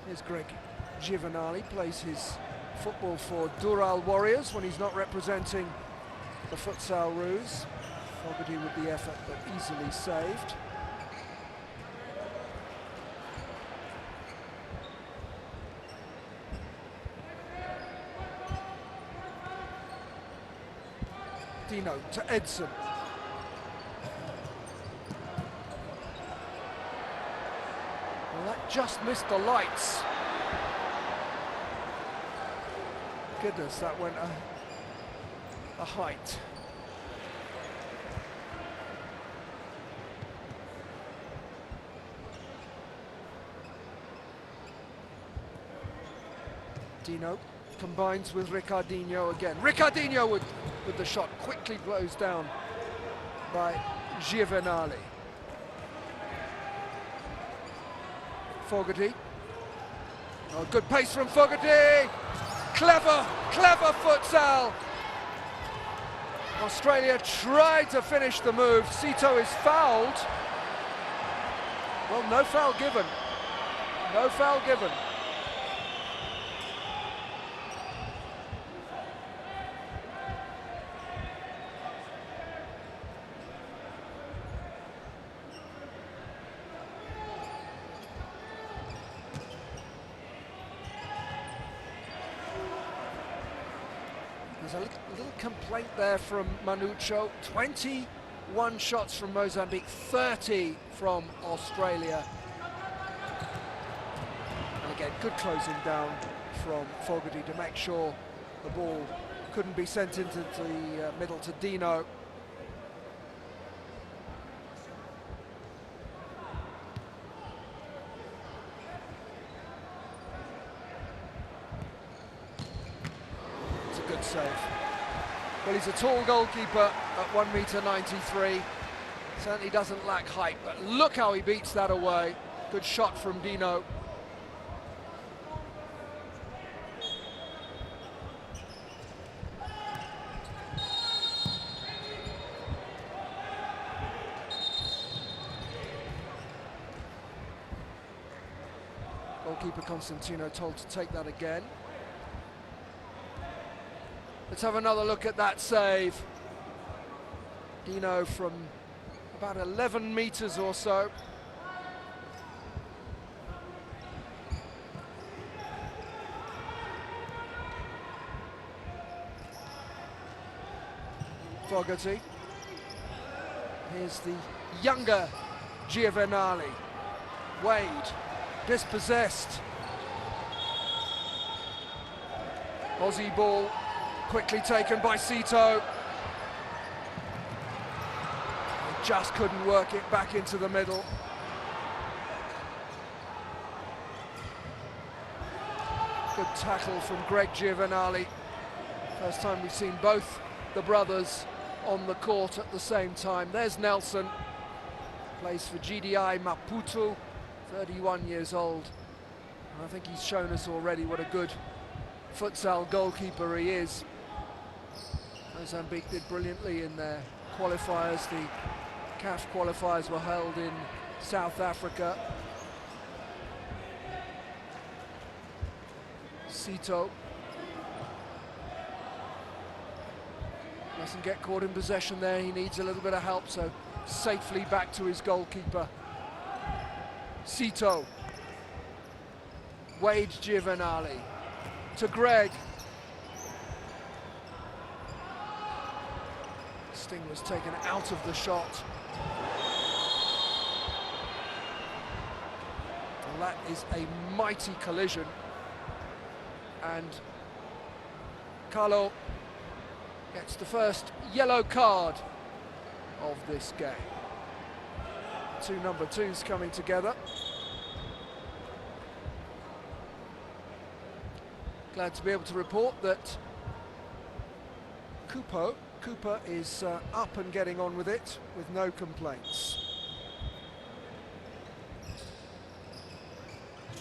Here's Greg Giovanali, plays his football for Dural Warriors when he's not representing the Futsal Roos. Fogarty with the effort, but easily saved. Dino to Edson. Well, that just missed the lights. Goodness, that went a height. Dino combines with Ricardinho again. Ricardinho with the shot, quickly closed down by Giovanali. Fogarty. Oh, good pace from Fogarty. Clever futsal. Australia tried to finish the move. Sito is fouled. Well, no foul given. No foul given. There's a little complaint there from Manucho. 21 shots from Mozambique, 30 from Australia. And again, good closing down from Fogarty to make sure the ball couldn't be sent into the middle to Dino. Well, he's a tall goalkeeper at 1 metre 93. Certainly doesn't lack height, but look how he beats that away. Good shot from Dino. Goalkeeper Constantino told to take that again. Let's have another look at that save. Dino from about 11 metres or so. Fogarty. Here's the younger Giovanali. Wade, dispossessed. Aussie ball, quickly taken by Cito. He just couldn't work it back into the middle. Good tackle from Greg Giovanali. First time we've seen both the brothers on the court at the same time. There's Nelson, plays for GDI Maputo, 31 years old. And I think he's shown us already what a good futsal goalkeeper he is. Mozambique did brilliantly in their qualifiers. The CAF qualifiers were held in South Africa. Cito doesn't get caught in possession there. He needs a little bit of help, so safely back to his goalkeeper. Cito. Wade Giovanali to Greg. Sting was taken out of the shot. And that is a mighty collision. And Carlo gets the first yellow card of this game. Two number twos coming together. Glad to be able to report that Cooper is up and getting on with it with no complaints.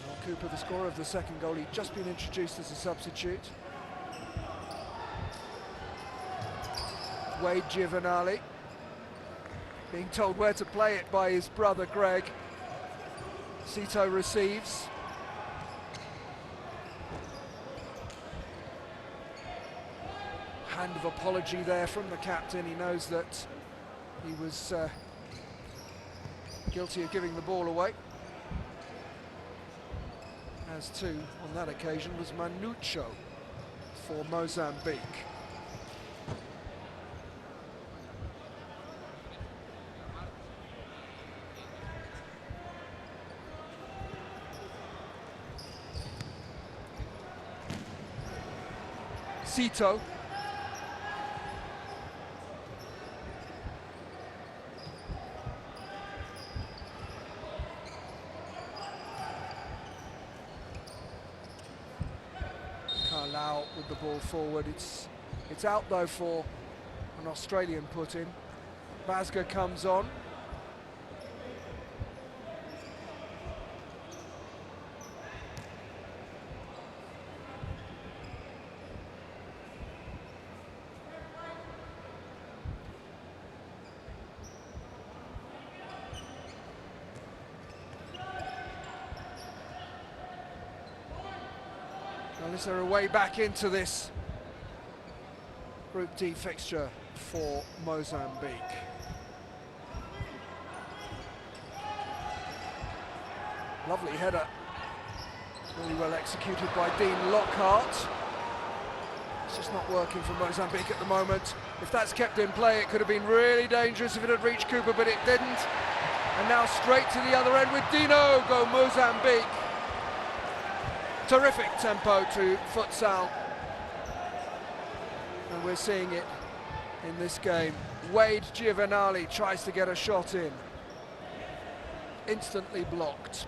Well, Cooper, the scorer of the second goal, he'd just been introduced as a substitute. Wade Giovanali being told where to play it by his brother Greg. Cito receives. Hand of apology there from the captain. He knows that he was guilty of giving the ball away. As too, on that occasion, was Manucho for Mozambique. Cito. Carlau with the ball forward. It's out though for an Australian put-in. Basga comes on. Well, is there a way back into this Group D fixture for Mozambique? Lovely header, really well executed by Dean Lockhart. It's just not working for Mozambique at the moment. If that's kept in play, it could have been really dangerous if it had reached Cooper, but it didn't. And now straight to the other end with Dino go Mozambique. Terrific tempo to futsal. And we're seeing it in this game. Wade Giovanali tries to get a shot in. Instantly blocked.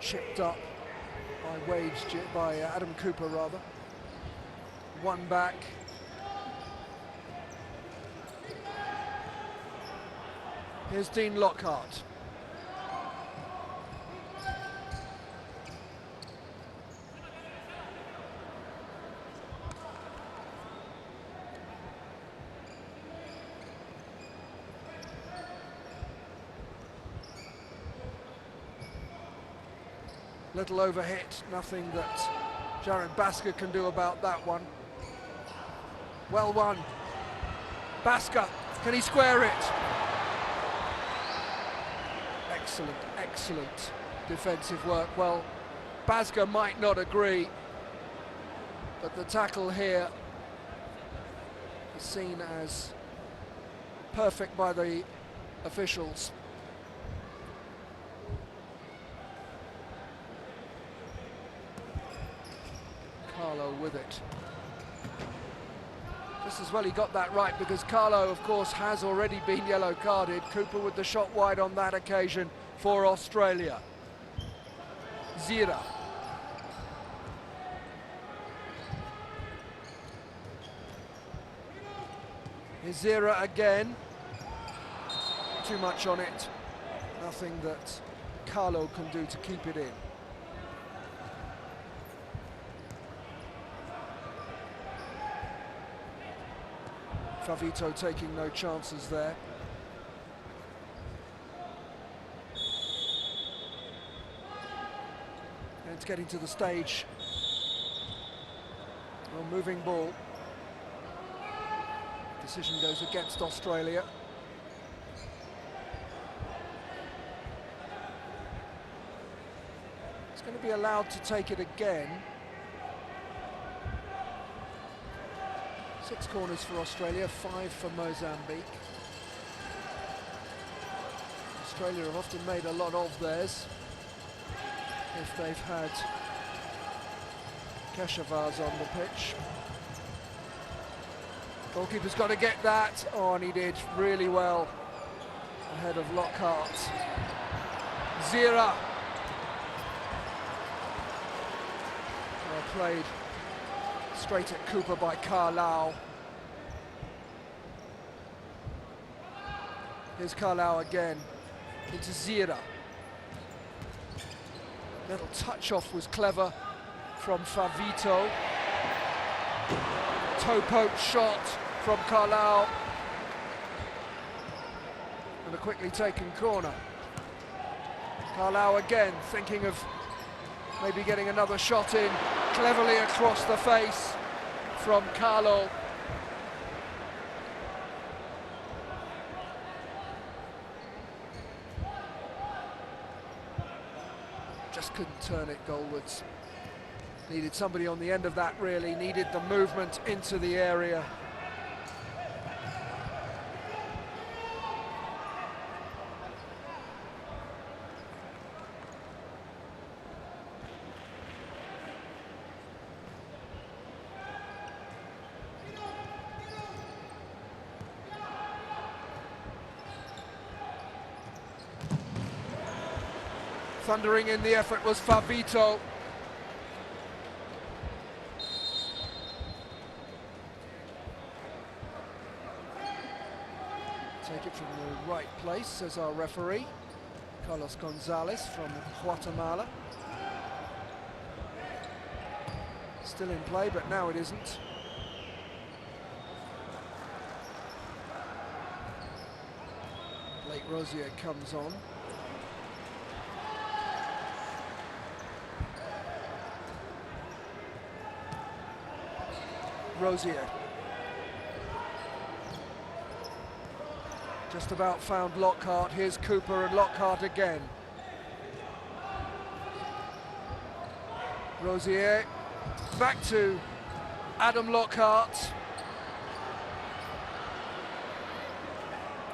chipped up by Adam Cooper rather. One back. Here's Dean Lockhart. Little overhit, nothing that Jared Basker can do about that one. Well won. Basker, can he square it? Excellent, excellent defensive work. Well, Basker might not agree, but the tackle here is seen as perfect by the officials. Carlo with it. Just as well he got that right, because Carlo, of course, has already been yellow carded. Cooper with the shot wide on that occasion for Australia. Zira. Here's Zira again. Too much on it. Nothing that Carlo can do to keep it in. Favito taking no chances there. And it's getting to the stage. Well, moving ball. Decision goes against Australia. It's going to be allowed to take it again. 6 corners for Australia, 5 for Mozambique. Australia have often made a lot of theirs if they've had Keshavars on the pitch. Goalkeeper's got to get that. Oh, and he did really well ahead of Lockhart. Zira. Well played. Straight at Cooper by Carlau. Here's Carlau again, into Zira. Little touch-off was clever from Favito. Toe poke shot from Carlau. And a quickly taken corner. Carlau again, thinking of maybe getting another shot in, cleverly across the face from Carlo. Just couldn't turn it goalwards. Needed somebody on the end of that, really, needed the movement into the area. Thundering in the effort was Favito. Take it from the right place, says our referee, Carlos Gonzalez from Guatemala. Still in play, but now it isn't. Blake Rosier comes on. Rosier. Just about found Lockhart. Here's Cooper and Lockhart again. Rosier back to Adam Lockhart.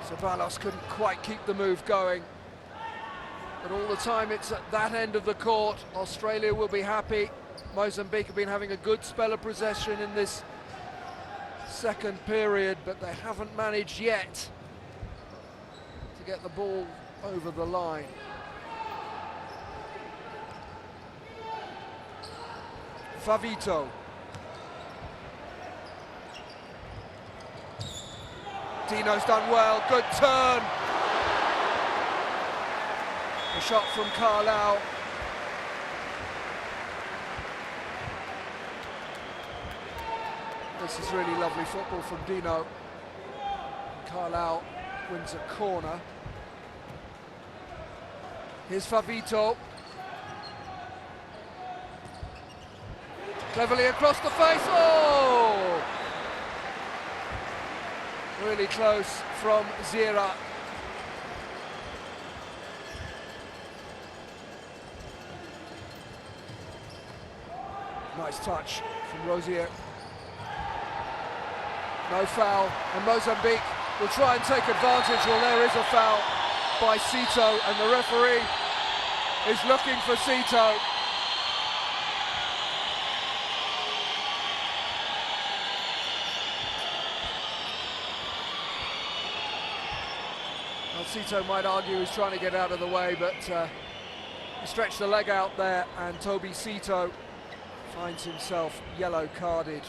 Ceballos couldn't quite keep the move going. But all the time it's at that end of the court. Australia will be happy. Mozambique have been having a good spell of possession in this second period, but they haven't managed yet to get the ball over the line. Favito. Dino's done well, good turn. A shot from Carlau. This is really lovely football from Dino. Carlau wins a corner. Here's Favito. Cleverly across the face. Oh! Really close from Zira. Nice touch from Rosier. No foul, and Mozambique will try and take advantage. Well, there is a foul by Cito, and the referee is looking for Cito. Well, Cito might argue he's trying to get out of the way, but he stretched the leg out there, and Toby Cito finds himself yellow carded.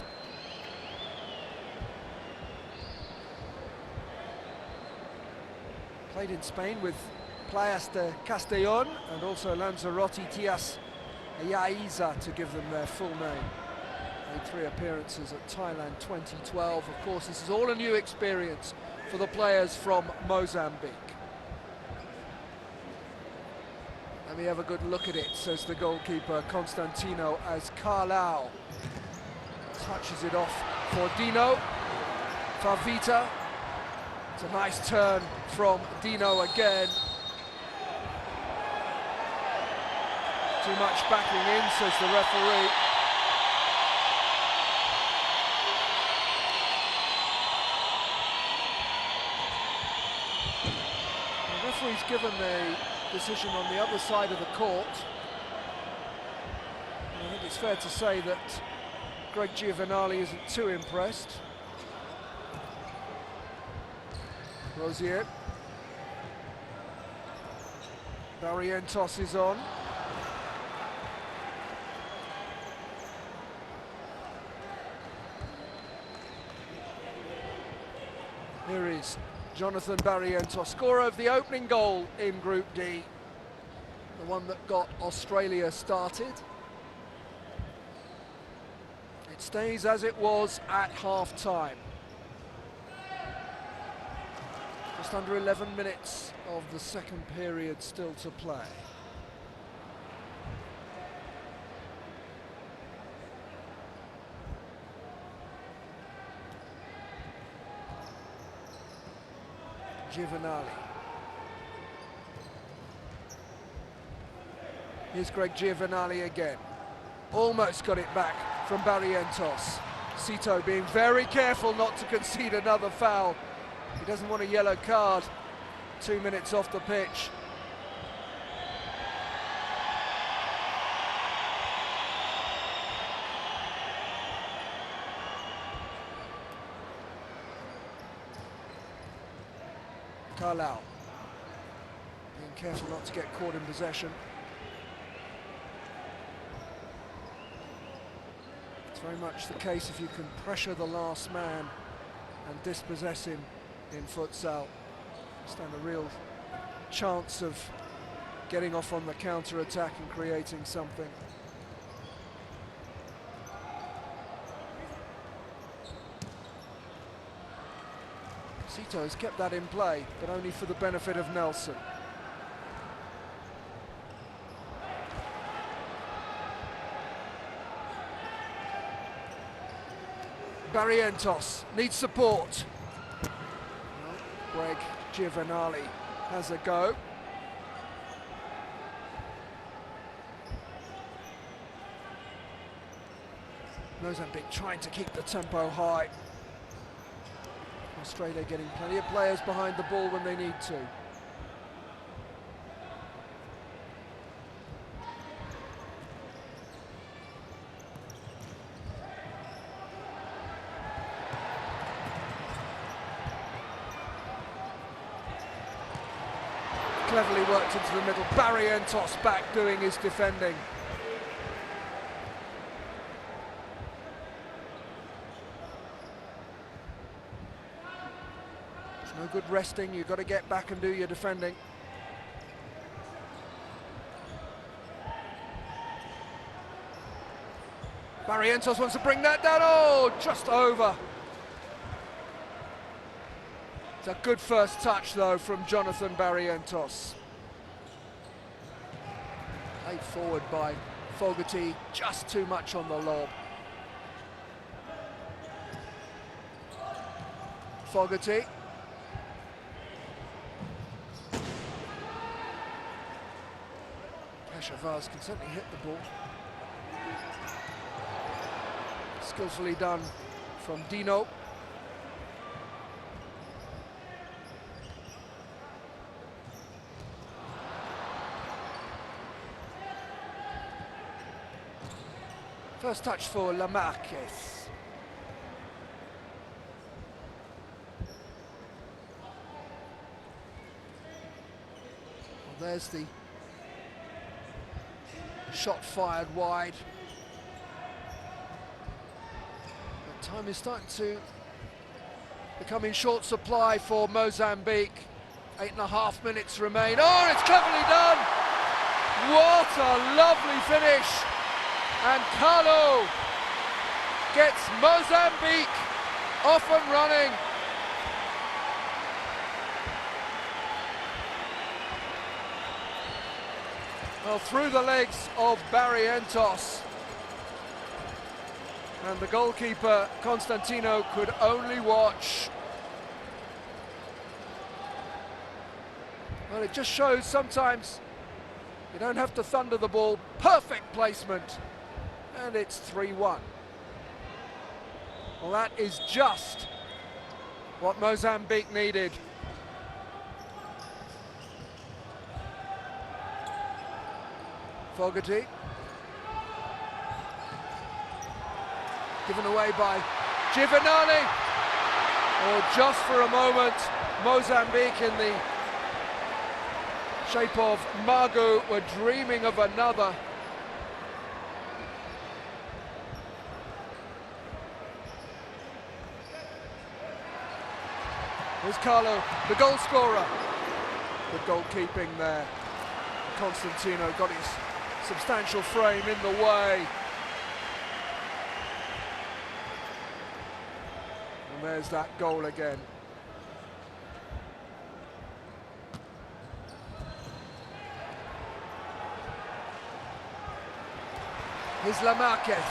Played in Spain with Playas de Castellón and also Lanzarote Tias Ayaiza, to give them their full name. Made 3 appearances at Thailand 2012. Of course, this is all a new experience for the players from Mozambique. Let me have a good look at it, says the goalkeeper Constantino, as Carlau touches it off for Dino. Favita. It's a nice turn from Dino again. Too much backing in, says the referee. The referee's given the decision on the other side of the court. I think it's fair to say that Greg Giovanali isn't too impressed. Rosier. Barrientos is on. Here is Jonathan Barrientos, scorer of the opening goal in Group D, the one that got Australia started. It stays as it was at half-time. Just under 11 minutes of the second period still to play. Giovanali. Here's Greg Giovanali again. Almost got it back from Barrientos. Cito being very careful not to concede another foul. He doesn't want a yellow card 2 minutes off the pitch. Carlau being careful not to get caught in possession. It's very much the case if you can pressure the last man and dispossess him in futsal, stand a real chance of getting off on the counter-attack and creating something. Cito has kept that in play, but only for the benefit of Nelson. Barrientos needs support. Greg Giovanali has a go. Mozambique trying to keep the tempo high. Australia getting plenty of players behind the ball when they need to. Cleverly worked into the middle. Barrientos back doing his defending. good resting, you've got to get back and do your defending. Barrientos wants to bring that down, oh, just over. It's a good first touch though from Jonathan Barrientos. Played forward by Fogarty, just too much on the lob. Fogarty. Cachavaz can certainly hit the ball. Skillfully done from Dino. First touch for Lamarquez. Well, there's the shot fired wide. But time is starting to become in short supply for Mozambique. 8.5 minutes remain. Oh, it's cleverly done! What a lovely finish! And Carlo gets Mozambique off and running. Well, through the legs of Barrientos. And the goalkeeper, Constantino, could only watch. Well, it just shows sometimes you don't have to thunder the ball. Perfect placement. And it's 3-1. Well, that is just what Mozambique needed. Fogarty. Given away by Giovanni. Or just for a moment, Mozambique in the shape of Magu were dreaming of another. Here's Carlo, the goal scorer. Good goalkeeping there. Constantino got his substantial frame in the way. And there's that goal again. Here's Lamarquez.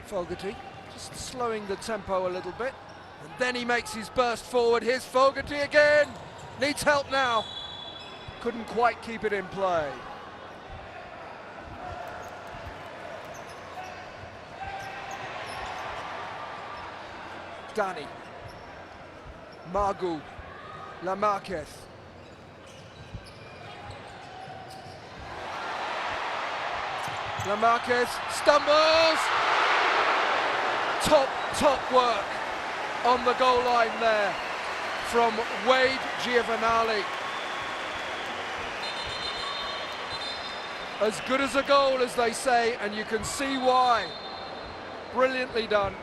Fogarty, just slowing the tempo a little bit. And then he makes his burst forward. Here's Fogarty again. Needs help now. Couldn't quite keep it in play. Dani. Magu. Lamarquez. Lamarquez stumbles. Top work on the goal line there from Wade Giovanni. As good as a goal, as they say, and you can see why. Brilliantly done.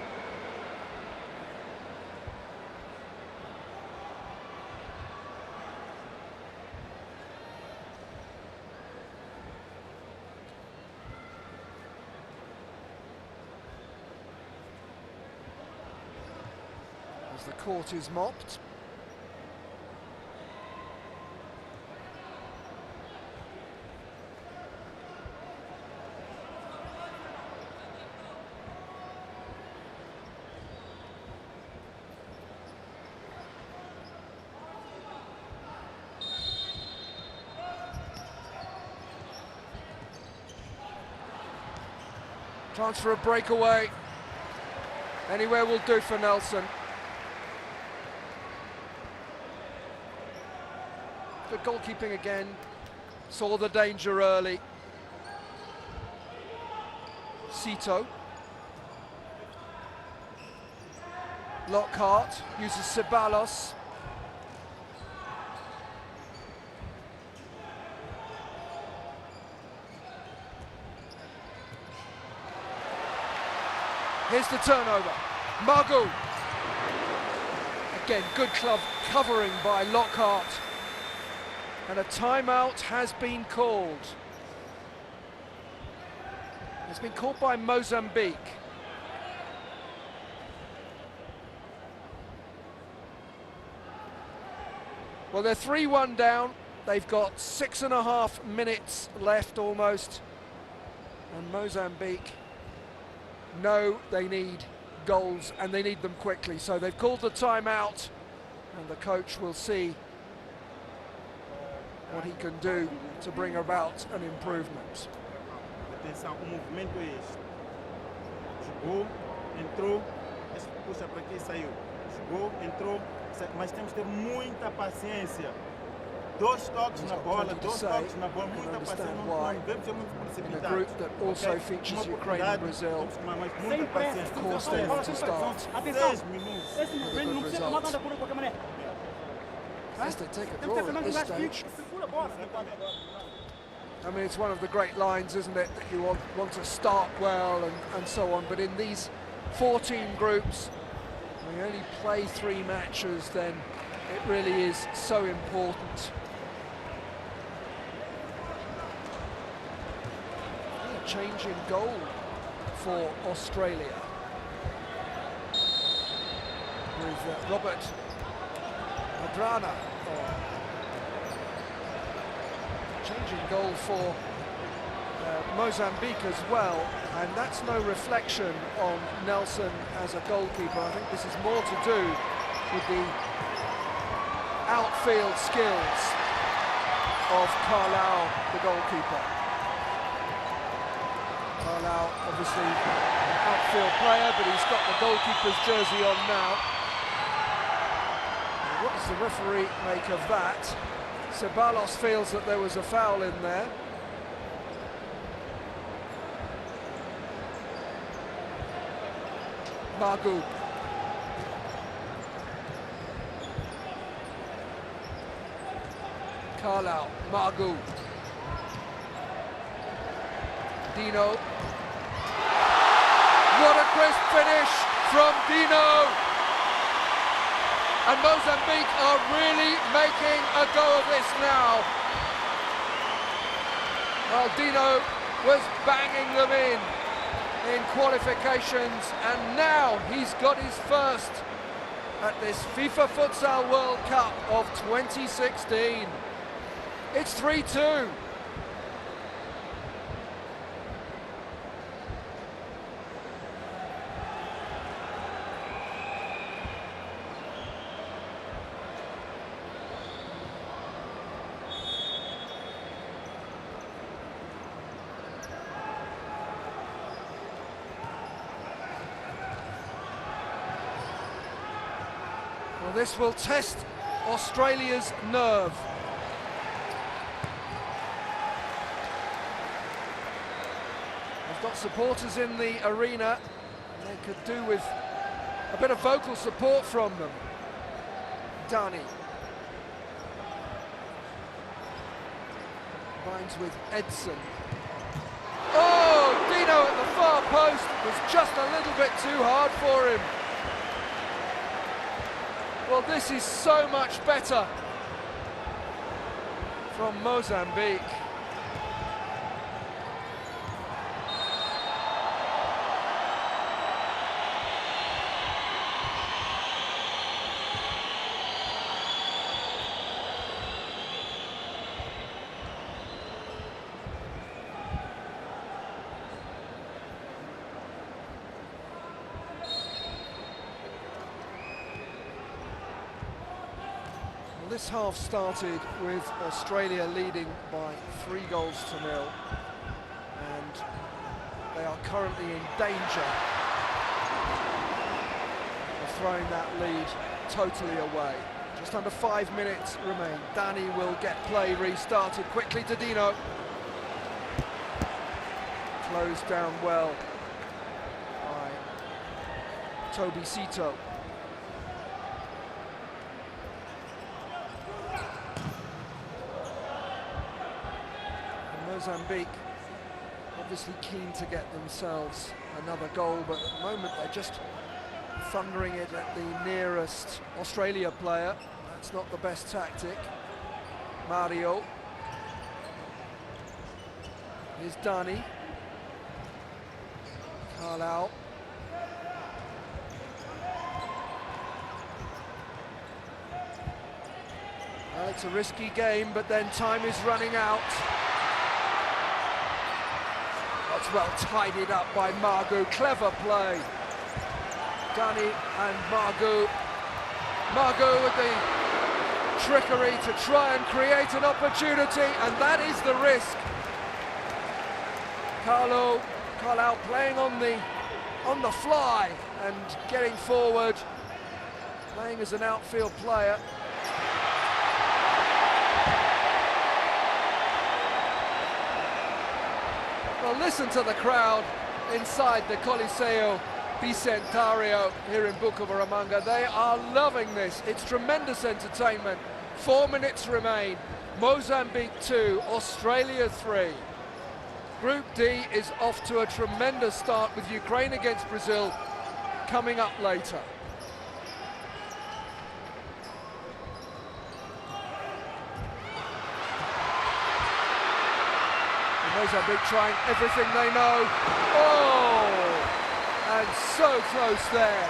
As the court is mopped. Chance for a breakaway. Anywhere will do for Nelson. Good goalkeeping again. Saw the danger early. Sito. Lockhart uses Ceballos. Here's the turnover. Magu. Again, good club covering by Lockhart. And a timeout has been called. It's been called by Mozambique. Well, they're 3-1 down. They've got 6.5 minutes left almost. And Mozambique know they need goals and they need them quickly. So they've called the timeout and the coach will see what he can do to bring about an improvement. Atenção, o movimento é este. Jogou, entrou, puxa para aqui e saiu. Jogou, entrou, mas temos que ter muita paciência. 2 toques na bola, 2 toques na bola, muita paciência, não devemos ser muito precipitados. In a group that also features Ukraine and Brazil, Muita paciência. of course they want to start 6 minutos. with a good result. Has to take a draw at this stage. I mean, it's one of the great lines, isn't it, that you want to start well and so on, but in these 14 groups, when you only play 3 matches, then it really is so important. A change in goal for Australia. With Robert Madrana. Changing goal for Mozambique as well, and that's no reflection on Nelson as a goalkeeper. I think this is more to do with the outfield skills of Carlau, the goalkeeper. Carlau, obviously an outfield player, but he's got the goalkeeper's jersey on now. What does the referee make of that? Ceballos feels that there was a foul in there. Magu. Carlau, Magu. Dino. What a crisp finish from Dino! And Mozambique are really making a go of this now. Well, Dino was banging them in qualifications, and now he's got his first at this FIFA Futsal World Cup of 2016. It's 3-2. Well, this will test Australia's nerve. They've got supporters in the arena, and they could do with a bit of vocal support from them. Dani. Binds with Edson. Oh, Dino at the far post was just a little bit too hard for him. Well, this is so much better from Mozambique. This half started with Australia leading by 3-0, and they are currently in danger throwing that lead totally away. Just under 5 minutes remain. Danny will get play restarted quickly to Dino. Closed down well by Toby Sito. And Mozambique obviously keen to get themselves another goal, but at the moment they're just thundering it at the nearest Australia player. That's not the best tactic. Mario. Here's Dani. Carlau. Well, it's a risky game, but then time is running out. That's well tidied up by Margot. Clever play. Dani and Margot. Margot with the trickery to try and create an opportunity, and that is the risk. Carlau playing on the fly and getting forward, playing as an outfield player. Well, listen to the crowd inside the Coliseo Bicentenario here in Bucaramanga. They are loving this. It's tremendous entertainment. 4 minutes remain. Mozambique 2, Australia 3. Group D is off to a tremendous start with Ukraine against Brazil coming up later. Mozambique trying everything they know. Oh! And so close there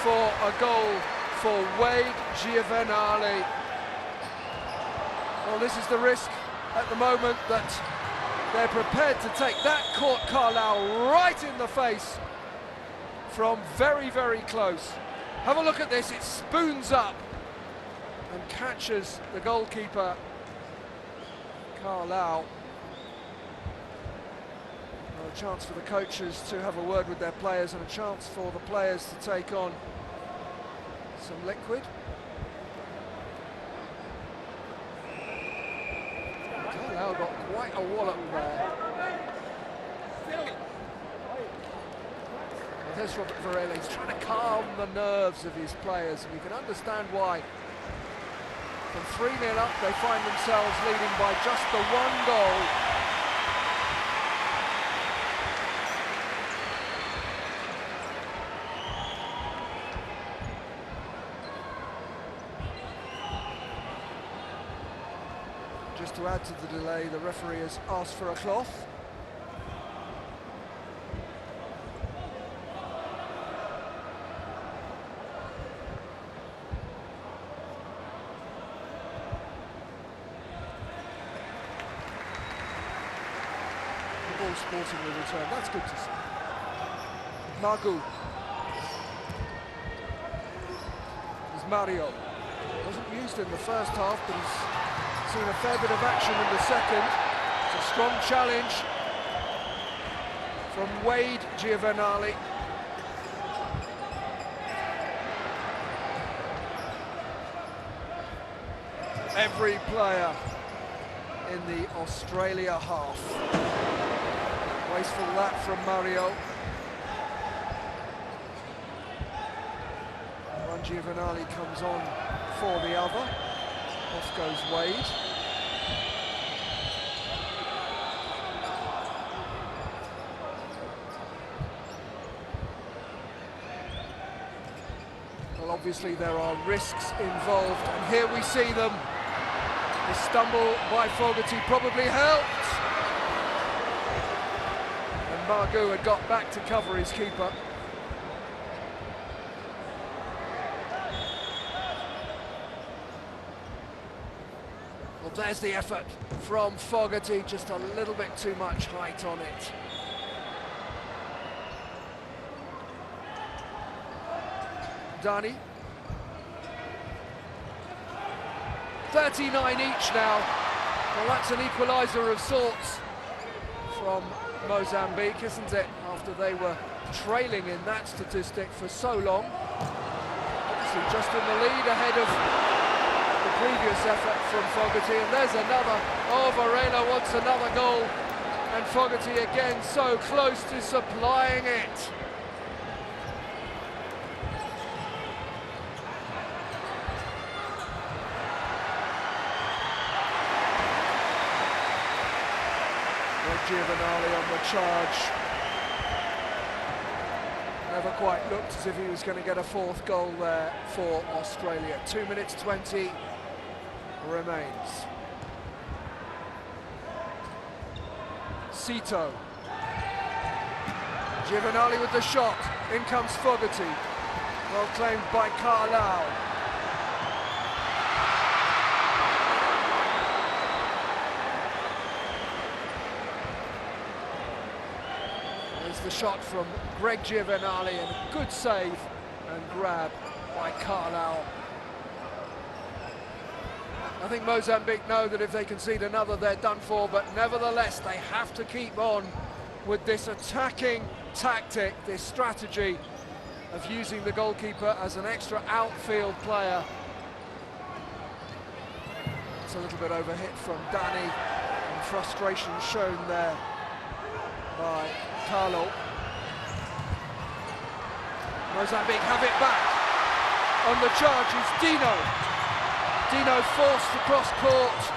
for a goal for Wade Giovanali. Well, this is the risk at the moment that they're prepared to take. That caught Carlau right in the face from very, very close. Have a look at this, it spoons up and catches the goalkeeper, Carlau. A chance for the coaches to have a word with their players and a chance for the players to take on some liquid. Carlau got quite a wallop there. Well, there's Robert Varela. He's trying to calm the nerves of his players, and you can understand why. From 3-0 up, they find themselves leading by just the one goal. Just to add to the delay, the referee has asked for a cloth. The ball sportingly returned, that's good to see. Margot. There's Mario. Wasn't used in the first half, but he's seen a fair bit of action in the second. It's a strong challenge from Wade Giovanali. Every player in the Australia half. Wasteful that from Mario. One Giovanali comes on for the other. Off goes Wade. Well, obviously there are risks involved, and here we see them. The stumble by Fogarty probably helped. And Margot had got back to cover his keeper. Well, there's the effort from Fogarty, just a little bit too much height on it. Dani. 39 each now. Well, that's an equaliser of sorts from Mozambique, isn't it? After they were trailing in that statistic for so long. obviously just in the lead ahead of the previous effort from Fogarty, and there's another. Oh, Varela wants another goal, and Fogarty again so close to supplying it. Giovanali on the charge. Never quite looked as if he was going to get a fourth goal there for Australia. 2 minutes 20 remains. Cito. Giovanali with the shot. In comes Fogarty. Well claimed by Carlau. The shot from Greg Giovanali, and a good save and grab by Carlau. I think Mozambique know that if they concede another, they're done for, but nevertheless, they have to keep on with this attacking tactic, this strategy of using the goalkeeper as an extra outfield player. It's a little bit overhit from Danny, and frustration shown there by Carlo. Mozambique have it back. On the charge is Dino. Dino forced across court.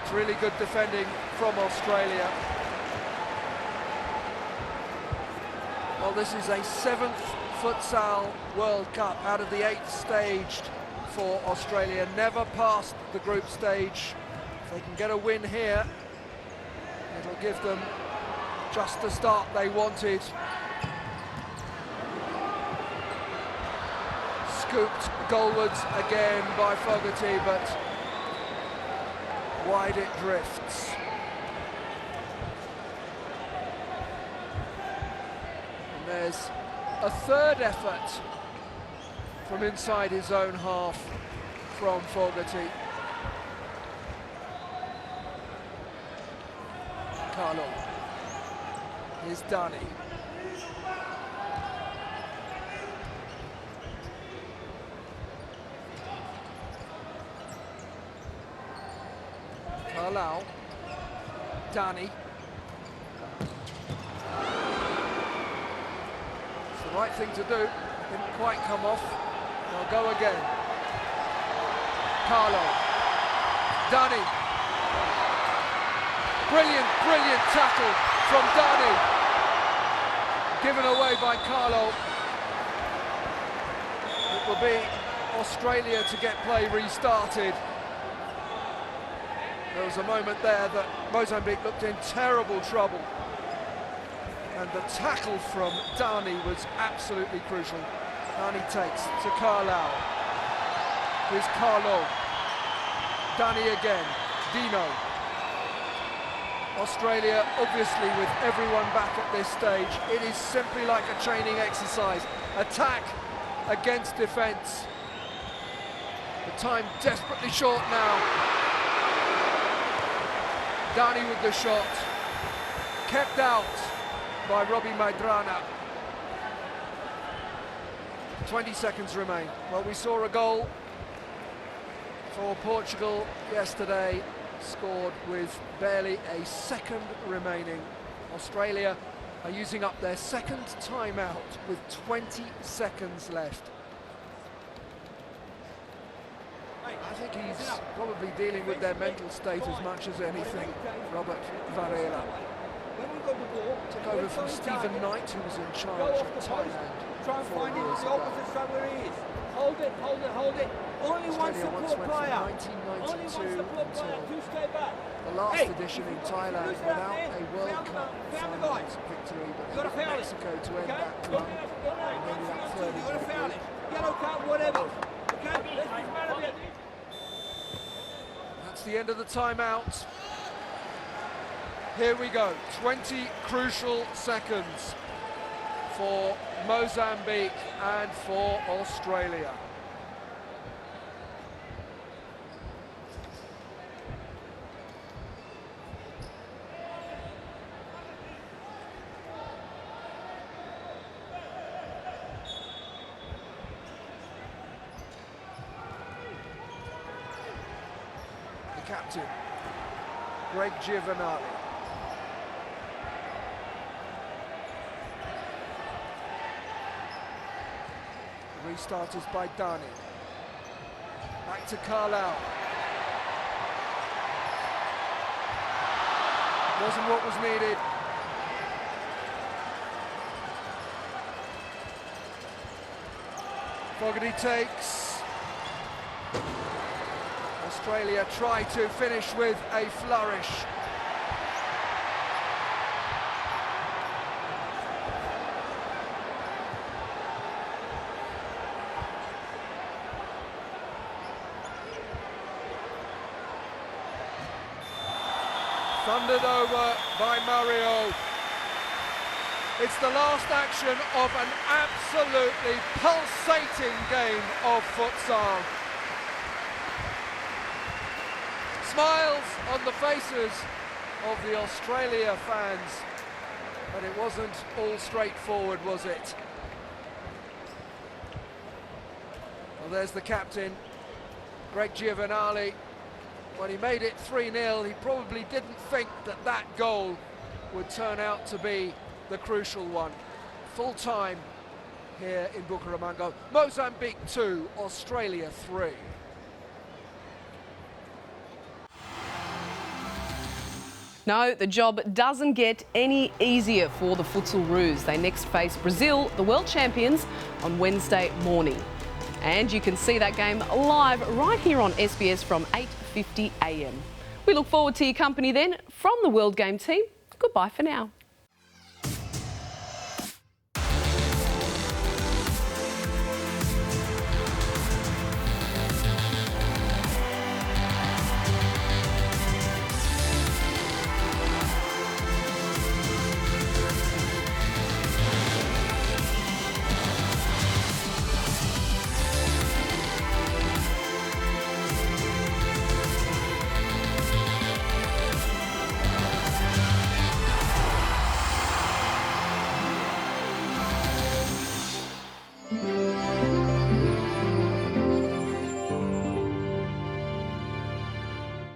It's really good defending from Australia. Well, this is a 7th Futsal World Cup out of the 8th staged for Australia. Never past the group stage. If they can get a win here, it'll give them just the start they wanted. Scooped goalwards again by Fogarty, but wide it drifts. And there's a third effort from inside his own half from Fogarty. Carlo. Here's Dani. Carlau. Dani. It's the right thing to do. Didn't quite come off. They'll go again. Carlo. Dani. Brilliant, brilliant tackle from Dani. Given away by Carlo. It will be Australia to get play restarted. There was a moment there that Mozambique looked in terrible trouble. And the tackle from Dani was absolutely crucial. Dani takes to Carlau. Here's Carlo. Dani again. Dino. Australia, obviously, with everyone back at this stage, it is simply like a training exercise. Attack against defence. The time desperately short now. Dani with the shot. Kept out by Robbie Madrana. 20 seconds remain. Well, we saw a goal for Portugal yesterday, scored with barely a second remaining. Australia are using up their second timeout with 20 seconds left. I think he's probably dealing with their mental state as much as anything, Robert Varela. Took over from Stephen Knight, who was in charge of Thailand. Try and find him the opposite side where he is. Hold it, hold it, hold it. Only one support player. Only one support player. Two stay back. The last edition in Thailand without a World Cup finals victory, but in Mexico to end that run. And then that third into the group. Yellow card, whatever. Okay, let's be mad at it. That's the end of the timeout. Here we go, 20 crucial seconds for Mozambique and for Australia. captain, Greg Giovanali. Restart is by Dani. Back to Carlisle. Wasn't what was needed. Fogarty takes. Australia try to finish with a flourish. Thundered over by Mario. It's the last action of an absolutely pulsating game of futsal. Smiles on the faces of the Australia fans, but it wasn't all straightforward, was it? Well, there's the captain, Greg Giovanali. When he made it 3-0, he probably didn't think that that goal would turn out to be the crucial one. Full time here in Bucaramanga. Mozambique 2, Australia 3. No, the job doesn't get any easier for the Futsal Roos. They next face Brazil, the world champions, on Wednesday morning. And you can see that game live right here on SBS from 8:50 a.m. We look forward to your company then. From the World Game team, goodbye for now.